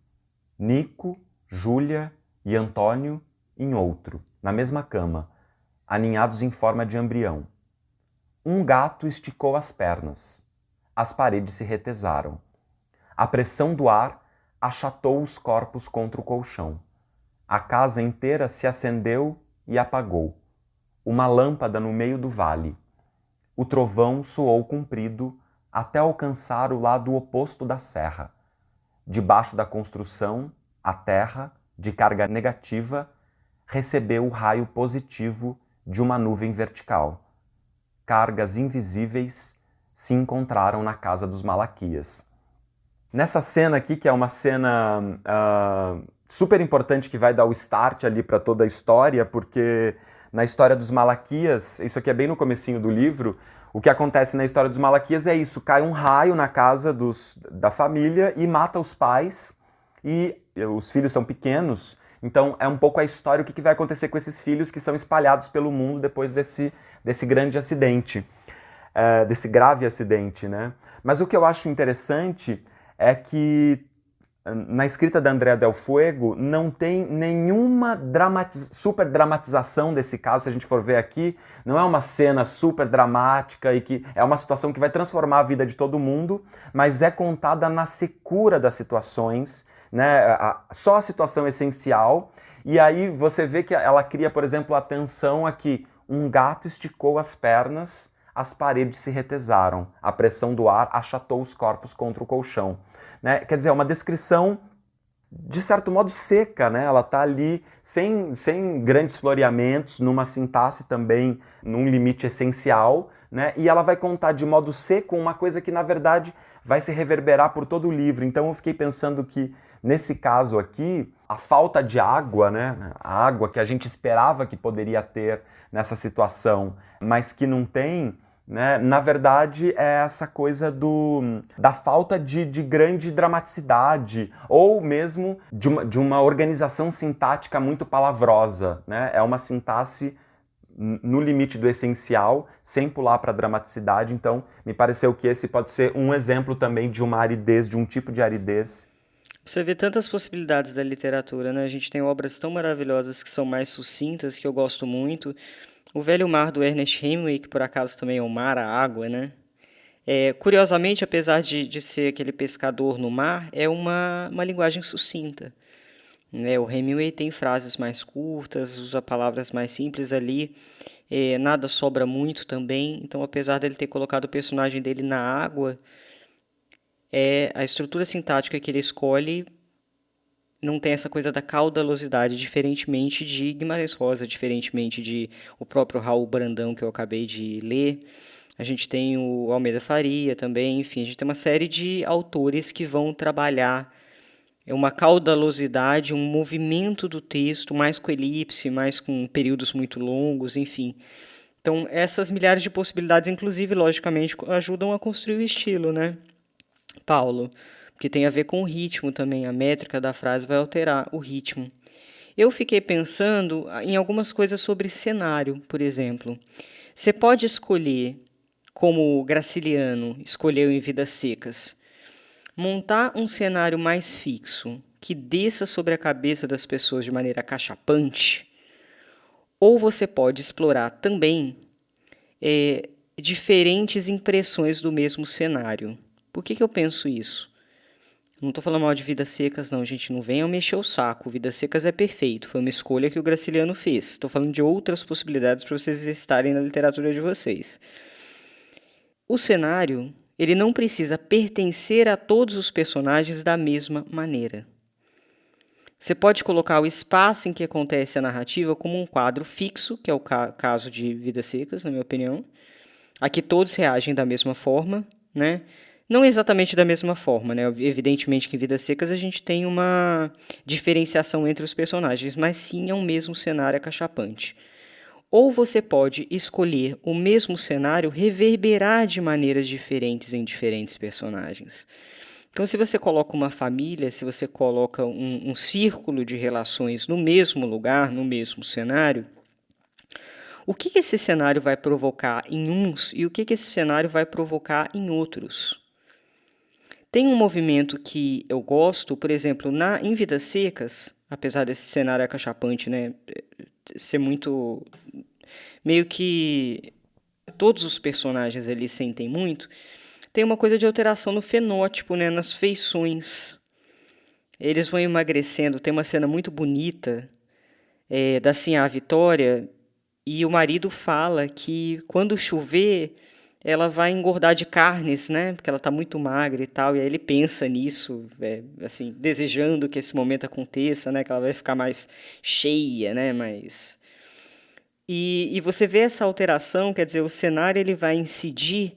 Nico, Júlia e Antônio em outro, na mesma cama, aninhados em forma de embrião. Um gato esticou as pernas. As paredes se retesaram. A pressão do ar achatou os corpos contra o colchão. A casa inteira se acendeu e apagou. Uma lâmpada no meio do vale. O trovão soou comprido até alcançar o lado oposto da serra. Debaixo da construção, a terra, de carga negativa, recebeu o raio positivo de uma nuvem vertical. Cargas invisíveis se encontraram na casa dos Malaquias. Nessa cena aqui, que é uma cena super importante, que vai dar o start ali para toda a história, porque na história dos Malaquias, isso aqui é bem no comecinho do livro, o que acontece na história dos Malaquias é isso: cai um raio na casa da família e mata os pais, e os filhos são pequenos. Então é um pouco a história, o que vai acontecer com esses filhos que são espalhados pelo mundo depois desse grande acidente, desse grave acidente, né? Mas o que eu acho interessante é que na escrita da Andrea Del Fuego não tem nenhuma super dramatização desse caso. Se a gente for ver aqui, não é uma cena super dramática e que é uma situação que vai transformar a vida de todo mundo, mas é contada na secura das situações, né? Só a situação essencial. E aí você vê que ela cria, por exemplo, a tensão aqui: um gato esticou as pernas, as paredes se retesaram, a pressão do ar achatou os corpos contra o colchão. Né? Quer dizer, é uma descrição, de certo modo, seca, né? Ela está ali sem grandes floreamentos, numa sintaxe também, num limite essencial, né? E ela vai contar de modo seco uma coisa que, na verdade, vai se reverberar por todo o livro. Então eu fiquei pensando que, nesse caso aqui, a falta de água, né? A água que a gente esperava que poderia ter nessa situação, mas que não tem, né? Na verdade, é essa coisa da falta de grande dramaticidade, ou mesmo de uma organização sintática muito palavrosa, né? É uma sintaxe no limite do essencial, sem pular para a dramaticidade. Então, me pareceu que esse pode ser um exemplo também de uma aridez, de um tipo de aridez. Você vê tantas possibilidades da literatura, né? A gente tem obras tão maravilhosas que são mais sucintas, que eu gosto muito. O Velho Mar, do Ernest Hemingway, que por acaso também é o mar, a água, né? Curiosamente, apesar de ser aquele pescador no mar, é uma linguagem sucinta, né? O Hemingway tem frases mais curtas, usa palavras mais simples ali, nada sobra muito também. Então, apesar dele ter colocado o personagem dele na água, a estrutura sintática que ele escolhe não tem essa coisa da caudalosidade, diferentemente de Guimarães Rosa, diferentemente de o próprio Raul Brandão, que eu acabei de ler. A gente tem o Almeida Faria também, enfim, a gente tem uma série de autores que vão trabalhar uma caudalosidade, um movimento do texto, mais com elipse, mais com períodos muito longos, enfim. Então, essas milhares de possibilidades, inclusive, logicamente, ajudam a construir o estilo, né, Paulo? Porque tem a ver com o ritmo também, a métrica da frase vai alterar o ritmo. Eu fiquei pensando em algumas coisas sobre cenário, por exemplo. Você pode escolher, como o Graciliano escolheu em Vidas Secas, montar um cenário mais fixo, que desça sobre a cabeça das pessoas de maneira acachapante, ou você pode explorar também diferentes impressões do mesmo cenário. Por que eu penso isso? Não estou falando mal de Vidas Secas, não, gente. Não venham mexer o saco. Vidas Secas é perfeito. Foi uma escolha que o Graciliano fez. Estou falando de outras possibilidades para vocês estarem na literatura de vocês. O cenário, ele não precisa pertencer a todos os personagens da mesma maneira. Você pode colocar o espaço em que acontece a narrativa como um quadro fixo, que é o caso de Vidas Secas, na minha opinião. Aqui todos reagem da mesma forma, né? Não exatamente da mesma forma, né? Evidentemente que em Vidas Secas a gente tem uma diferenciação entre os personagens, mas sim é um mesmo cenário acachapante. Ou você pode escolher o mesmo cenário reverberar de maneiras diferentes em diferentes personagens. Então, se você coloca uma família, se você coloca um círculo de relações no mesmo lugar, no mesmo cenário, o que esse cenário vai provocar em uns e o que esse cenário vai provocar em outros? Tem um movimento que eu gosto, por exemplo, em Vidas Secas, apesar desse cenário acachapante, né, ser muito... meio que todos os personagens ali sentem muito, tem uma coisa de alteração no fenótipo, né, nas feições. Eles vão emagrecendo, tem uma cena muito bonita da Sinhá Vitória, e o marido fala que quando chover ela vai engordar de carnes, né? Porque ela está muito magra e tal. E aí ele pensa nisso, assim, desejando que esse momento aconteça, né? Que ela vai ficar mais cheia, né? E você vê essa alteração, quer dizer, o cenário ele vai incidir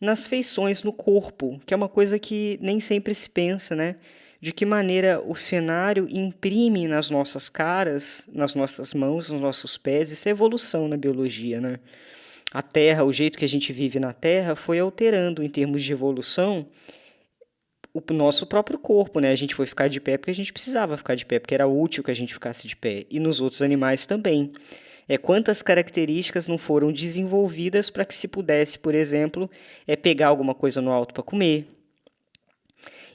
nas feições, no corpo, que é uma coisa que nem sempre se pensa, né? De que maneira o cenário imprime nas nossas caras, nas nossas mãos, nos nossos pés. Isso é evolução na biologia, né? A Terra, o jeito que a gente vive na Terra, foi alterando em termos de evolução o nosso próprio corpo, né? A gente foi ficar de pé porque a gente precisava ficar de pé, porque era útil que a gente ficasse de pé. E nos outros animais também. Quantas características não foram desenvolvidas para que se pudesse, por exemplo, pegar alguma coisa no alto para comer.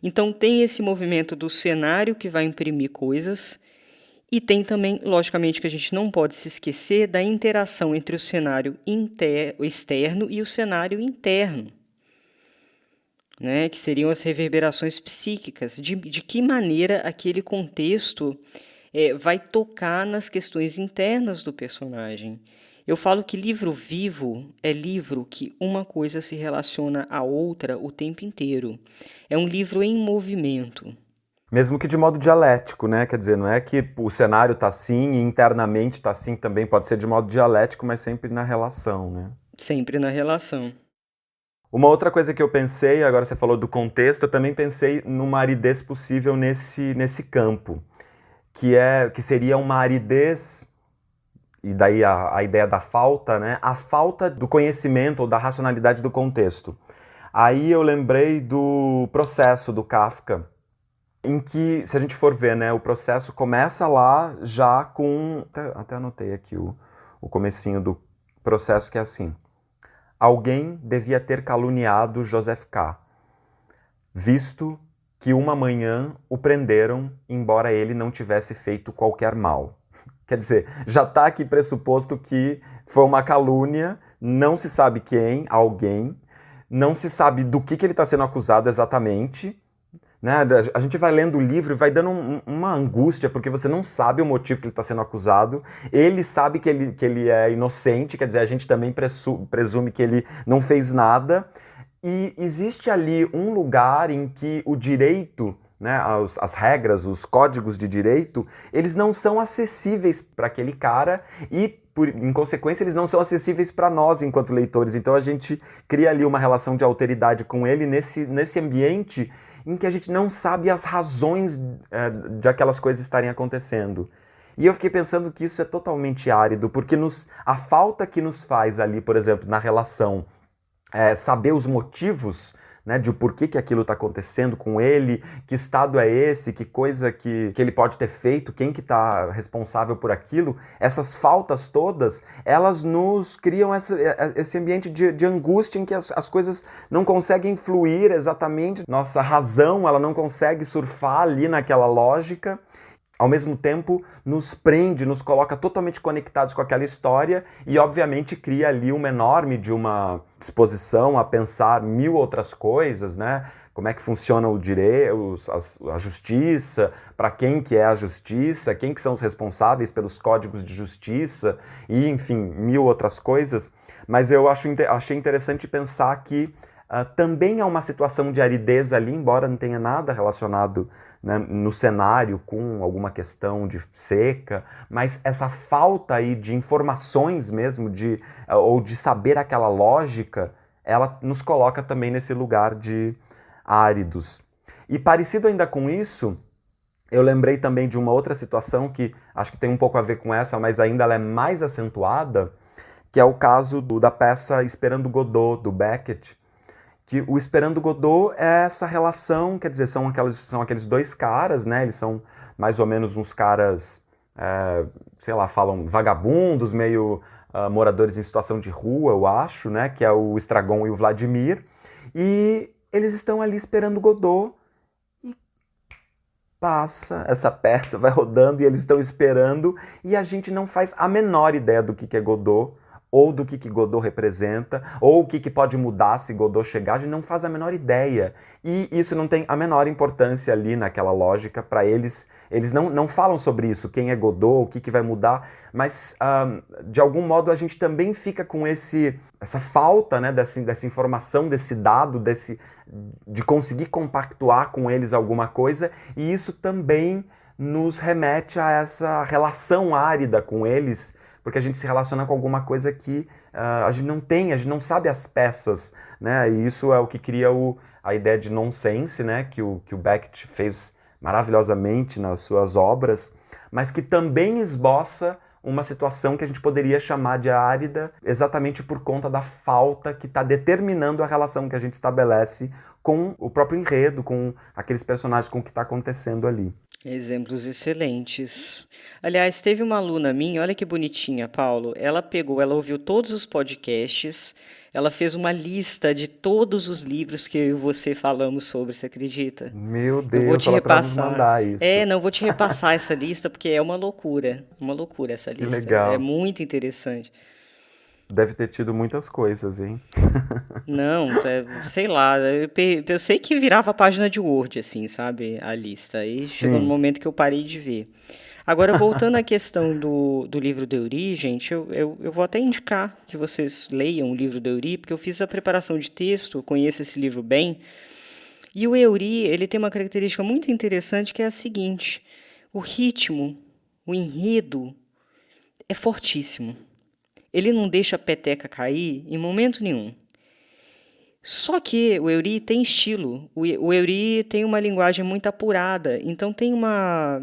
Então tem esse movimento do cenário que vai imprimir coisas. E tem também, logicamente, que a gente não pode se esquecer da interação entre o cenário externo e o cenário interno, né? Que seriam as reverberações psíquicas. De que maneira aquele contexto vai tocar nas questões internas do personagem. Eu falo que livro vivo é livro que uma coisa se relaciona à outra o tempo inteiro. É um livro em movimento. Mesmo que de modo dialético, né? Quer dizer, não é que o cenário está assim e internamente está assim também. Pode ser de modo dialético, mas sempre na relação, né? Sempre na relação. Uma outra coisa que eu pensei, agora você falou do contexto, eu também pensei numa aridez possível nesse campo, que seria uma aridez, e daí a ideia da falta, né? A falta do conhecimento ou da racionalidade do contexto. Aí eu lembrei do Processo, do Kafka, em que, se a gente for ver, né, o Processo começa lá já com... Até anotei aqui o comecinho do Processo, que é assim: alguém devia ter caluniado Joseph K., visto que uma manhã o prenderam, embora ele não tivesse feito qualquer mal. Quer dizer, já está aqui pressuposto que foi uma calúnia, não se sabe quem, alguém, não se sabe do que ele está sendo acusado exatamente, né? A gente vai lendo o livro e vai dando uma angústia, porque você não sabe o motivo que ele está sendo acusado, ele sabe que ele é inocente, quer dizer, a gente também presume que ele não fez nada, e existe ali um lugar em que o direito, né, as regras, os códigos de direito, eles não são acessíveis para aquele cara e, em consequência, eles não são acessíveis para nós enquanto leitores. Então a gente cria ali uma relação de alteridade com ele nesse ambiente em que a gente não sabe as razões de aquelas coisas estarem acontecendo. E eu fiquei pensando que isso é totalmente árido, porque a falta que nos faz ali, por exemplo, na relação, saber os motivos, né, de o porquê que aquilo está acontecendo com ele, que estado é esse, que coisa que ele pode ter feito, quem que está responsável por aquilo, essas faltas todas, elas nos criam esse ambiente de angústia em que as coisas não conseguem fluir exatamente, nossa razão ela não consegue surfar ali naquela lógica, ao mesmo tempo nos prende, nos coloca totalmente conectados com aquela história e obviamente cria ali uma enorme de uma disposição a pensar mil outras coisas, né? Como é que funciona o direito, a justiça, para quem que é a justiça, quem que são os responsáveis pelos códigos de justiça e, enfim, mil outras coisas. Mas eu achei interessante pensar que também há uma situação de aridez ali, embora não tenha nada relacionado, né, no cenário com alguma questão de seca, mas essa falta aí de informações mesmo, ou de saber aquela lógica, ela nos coloca também nesse lugar de áridos. E parecido ainda com isso, eu lembrei também de uma outra situação que acho que tem um pouco a ver com essa, mas ainda ela é mais acentuada, que é o caso da peça Esperando Godot, do Beckett, que o Esperando Godot é essa relação, quer dizer, são aqueles dois caras, né? Eles são mais ou menos uns caras, sei lá, falam vagabundos, meio moradores em situação de rua, eu acho, né? Que é o Estragon e o Vladimir. E eles estão ali esperando Godot e passa, essa peça vai rodando e eles estão esperando e a gente não faz a menor ideia do que é Godot, ou do que Godot representa, ou o que pode mudar se Godot chegar, a gente não faz a menor ideia. E isso não tem a menor importância ali naquela lógica para eles. Eles não falam sobre isso, quem é Godot, o que vai mudar, mas de algum modo a gente também fica com essa falta, né, dessa informação, desse dado, de conseguir compactuar com eles alguma coisa, e isso também nos remete a essa relação árida com eles, porque a gente se relaciona com alguma coisa que a gente não tem, a gente não sabe as peças, né? E isso é o que cria a ideia de nonsense, né? Que o Beckett fez maravilhosamente nas suas obras, mas que também esboça uma situação que a gente poderia chamar de árida, exatamente por conta da falta que está determinando a relação que a gente estabelece com o próprio enredo, com aqueles personagens, com o que está acontecendo ali. Exemplos excelentes. Aliás, teve uma aluna minha, olha que bonitinha, Paulo. Ela ouviu todos os podcasts, ela fez uma lista de todos os livros que eu e você falamos sobre, você acredita? Meu Eu vou Deus, te fala para nos repassar. mandar isso. Não, vou te repassar essa lista porque é uma loucura essa Que lista. É legal. muito interessante. Deve ter tido muitas coisas, hein? Não, sei lá, eu sei que virava página de Word, assim, sabe, a lista. Aí chegou no Sim. momento que eu parei de ver. Agora, voltando à questão do livro do Eury, gente, eu vou até indicar que vocês leiam o livro do Eury, porque eu fiz a preparação de texto, conheço esse livro bem. E o Eury, ele tem uma característica muito interessante que é a seguinte: o ritmo, o enredo é fortíssimo. Ele não deixa a peteca cair em momento nenhum. Só que o Eury tem estilo, o Eury tem uma linguagem muito apurada, então tem uma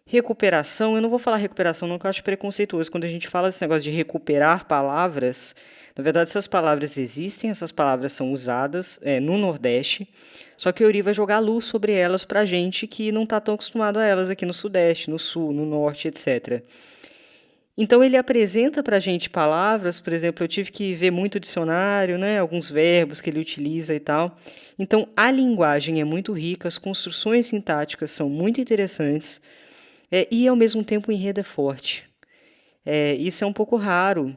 recuperação. Eu não vou falar recuperação não, que eu acho preconceituoso. Quando a gente fala desse negócio de recuperar palavras, na verdade essas palavras existem, essas palavras são usadas no Nordeste, só que o Eury vai jogar luz sobre elas pra gente que não está tão acostumado a elas aqui no Sudeste, no Sul, no Norte, etc. Então ele apresenta para a gente palavras, por exemplo, eu tive que ver muito dicionário, né, alguns verbos que ele utiliza e tal. Então a linguagem é muito rica, as construções sintáticas são muito interessantes, e ao mesmo tempo o enredo é forte. Isso é um pouco raro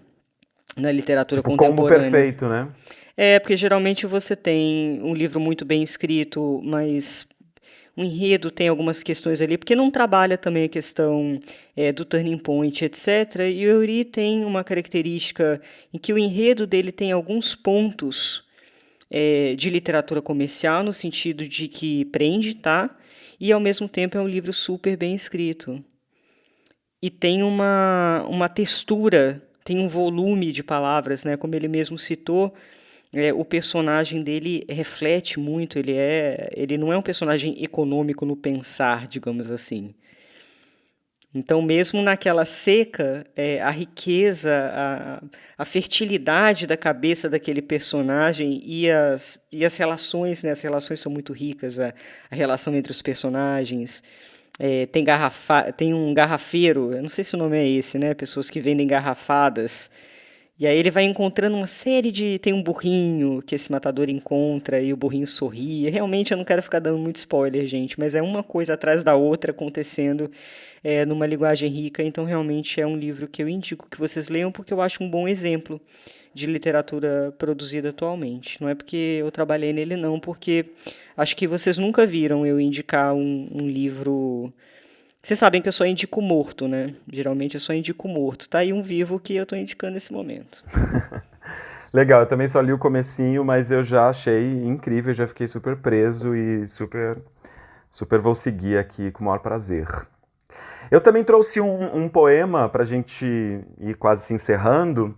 na literatura Tipo, combo contemporânea. perfeito, né? Porque geralmente você tem um livro muito bem escrito, mas o enredo tem algumas questões ali, porque não trabalha também a questão do turning point, etc. E o Eury tem uma característica em que o enredo dele tem alguns pontos de literatura comercial, no sentido de que prende, tá? E ao mesmo tempo é um livro super bem escrito. E tem uma textura, tem um volume de palavras, né? Como ele mesmo citou, o personagem dele reflete muito, ele não é um personagem econômico no pensar, digamos assim. Então, mesmo naquela seca, a riqueza, a fertilidade da cabeça daquele personagem e as relações, né? As relações são muito ricas, a relação entre os personagens. Tem um garrafeiro, eu não sei se o nome é esse, né? Pessoas que vendem garrafadas. E aí ele vai encontrando uma série de... Tem um burrinho que esse matador encontra e o burrinho sorri. Realmente eu não quero ficar dando muito spoiler, gente, mas é uma coisa atrás da outra acontecendo numa linguagem rica. Então realmente é um livro que eu indico que vocês leiam porque eu acho um bom exemplo de literatura produzida atualmente. Não é porque eu trabalhei nele, não, porque acho que vocês nunca viram eu indicar um livro. Vocês sabem que eu só indico morto, né? Geralmente eu só indico morto. Tá aí um vivo que eu tô indicando nesse momento. Legal, eu também só li o comecinho, mas eu já achei incrível, já fiquei super preso e super vou seguir aqui com o maior prazer. Eu também trouxe um poema pra gente ir quase se encerrando.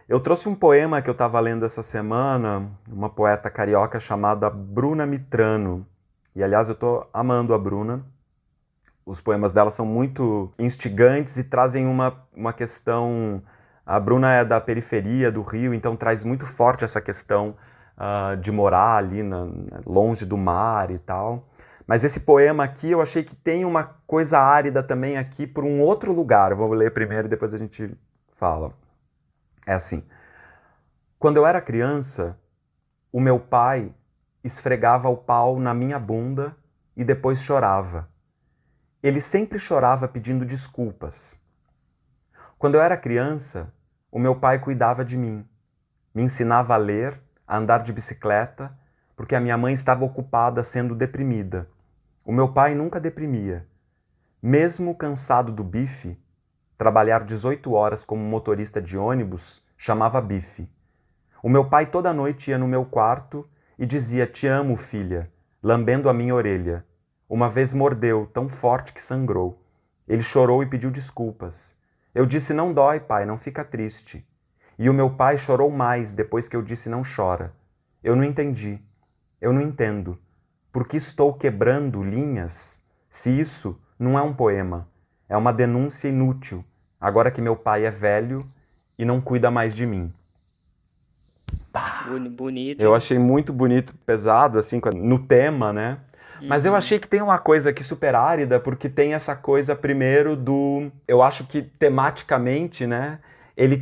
Eu trouxe um poema que eu estava lendo essa semana, uma poeta carioca chamada Bruna Mitrano. E aliás, eu tô amando a Bruna. Os poemas dela são muito instigantes e trazem uma questão... A Bruna é da periferia do Rio, então traz muito forte essa questão de morar ali longe do mar e tal. Mas esse poema aqui eu achei que tem uma coisa árida também aqui por um outro lugar. Eu vou ler primeiro e depois a gente fala. É assim. Quando eu era criança, o meu pai esfregava o pau na minha bunda e depois chorava. Ele sempre chorava pedindo desculpas. Quando eu era criança, o meu pai cuidava de mim. Me ensinava a ler, a andar de bicicleta, porque a minha mãe estava ocupada sendo deprimida. O meu pai nunca deprimia. Mesmo cansado do bife, trabalhar 18 horas como motorista de ônibus chamava bife. O meu pai toda noite ia no meu quarto e dizia: "Te amo, filha", lambendo a minha orelha. Uma vez mordeu, tão forte que sangrou. Ele chorou e pediu desculpas. Eu disse: "Não dói, pai, não fica triste". E o meu pai chorou mais depois que eu disse: "Não chora". Eu não entendi. Eu não entendo. Por que estou quebrando linhas se isso não é um poema? É uma denúncia inútil, agora que meu pai é velho e não cuida mais de mim. Bonito, Eu hein? achei muito bonito, pesado, assim, no tema, né? Mas eu achei que tem uma coisa aqui super árida, porque tem essa coisa, primeiro, do... Eu acho que, tematicamente, né?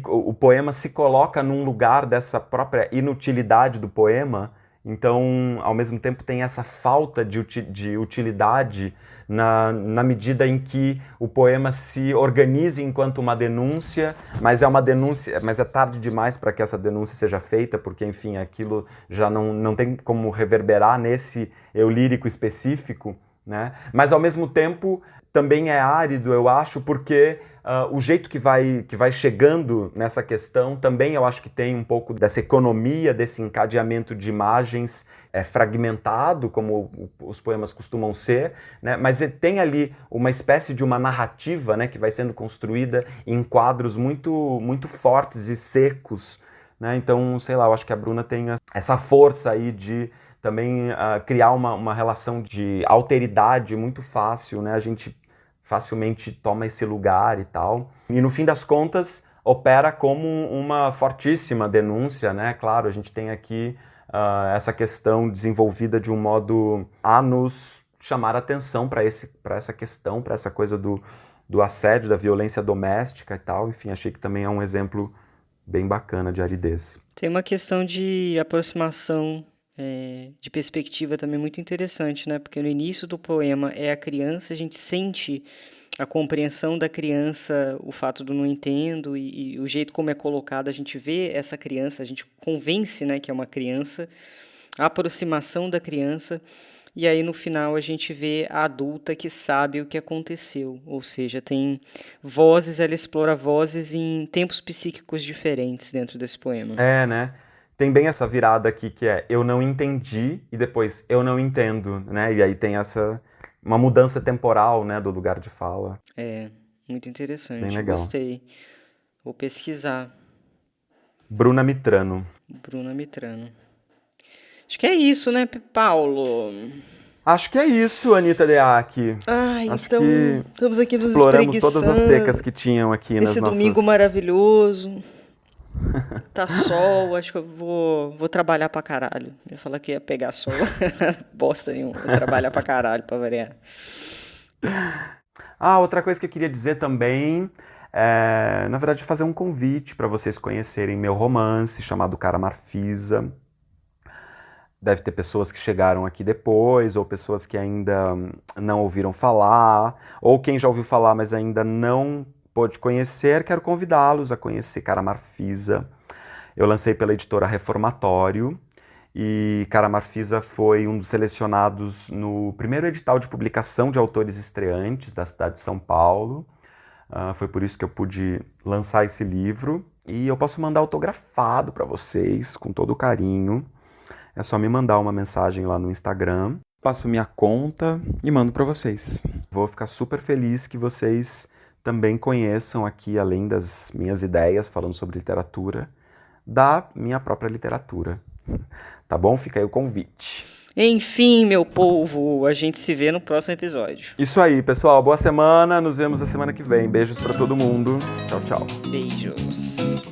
O poema se coloca num lugar dessa própria inutilidade do poema. Então, ao mesmo tempo, tem essa falta de utilidade na medida em que o poema se organiza enquanto uma denúncia, mas é uma denúncia, mas é tarde demais para que essa denúncia seja feita, porque, enfim, aquilo já não tem como reverberar nesse eu lírico específico, né? Mas, ao mesmo tempo, também é árido, eu acho, porque o jeito que vai chegando nessa questão também eu acho que tem um pouco dessa economia, desse encadeamento de imagens fragmentado, como os poemas costumam ser, né? Mas tem ali uma espécie de uma narrativa, né, que vai sendo construída em quadros muito fortes e secos, né? Então, sei lá, eu acho que a Bruna tem essa força aí de também criar uma relação de alteridade muito fácil, né? A gente facilmente toma esse lugar e tal. E no fim das contas, opera como uma fortíssima denúncia, né? Claro, a gente tem aqui essa questão desenvolvida de um modo a nos chamar atenção para essa questão, para essa coisa do assédio, da violência doméstica e tal. Enfim, achei que também é um exemplo bem bacana de aridez. Tem uma questão de aproximação, de perspectiva também muito interessante, né? Porque no início do poema é a criança, a gente sente a compreensão da criança, o fato do não entendo e o jeito como é colocado, a gente vê essa criança, a gente convence, né, que é uma criança, a aproximação da criança, e aí no final a gente vê a adulta que sabe o que aconteceu, ou seja, tem vozes, ela explora vozes em tempos psíquicos diferentes dentro desse poema. É, né? Tem bem essa virada aqui que é eu não entendi e depois eu não entendo, né? E aí tem uma mudança temporal, né, do lugar de fala. É, muito interessante, Bem legal. gostei. Vou pesquisar. Bruna Mitrano. Bruna Mitrano. Acho que é isso, né, Paulo? Acho que é isso, Anitta Deac. Ai, Acho então que estamos aqui nos exploramos todas as espreguiçando. secas que tinham aqui nas Esse nossas... domingo maravilhoso. Tá sol, acho que eu vou trabalhar pra caralho. Eu ia falar que ia pegar sol. Bosta nenhuma. Vou trabalhar pra caralho, pra variar. Outra coisa que eu queria dizer também é, na verdade, fazer um convite para vocês conhecerem meu romance chamado Cara Marfisa. Deve ter pessoas que chegaram aqui depois, ou pessoas que ainda não ouviram falar, ou quem já ouviu falar, mas ainda não pôde conhecer. Quero convidá-los a conhecer Cara Marfisa. Eu lancei pela editora Reformatório, e Cara Marfisa foi um dos selecionados no primeiro edital de publicação de autores estreantes da cidade de São Paulo. Foi por isso que eu pude lançar esse livro, e eu posso mandar autografado para vocês, com todo carinho. É só me mandar uma mensagem lá no Instagram, passo minha conta e mando para vocês. Vou ficar super feliz que vocês também conheçam aqui, além das minhas ideias falando sobre literatura, da minha própria literatura. Tá bom? Fica aí o convite. Enfim, meu povo, a gente se vê no próximo episódio. Isso aí, pessoal. Boa semana. Nos vemos na semana que vem. Beijos para todo mundo. Tchau, tchau. Beijos.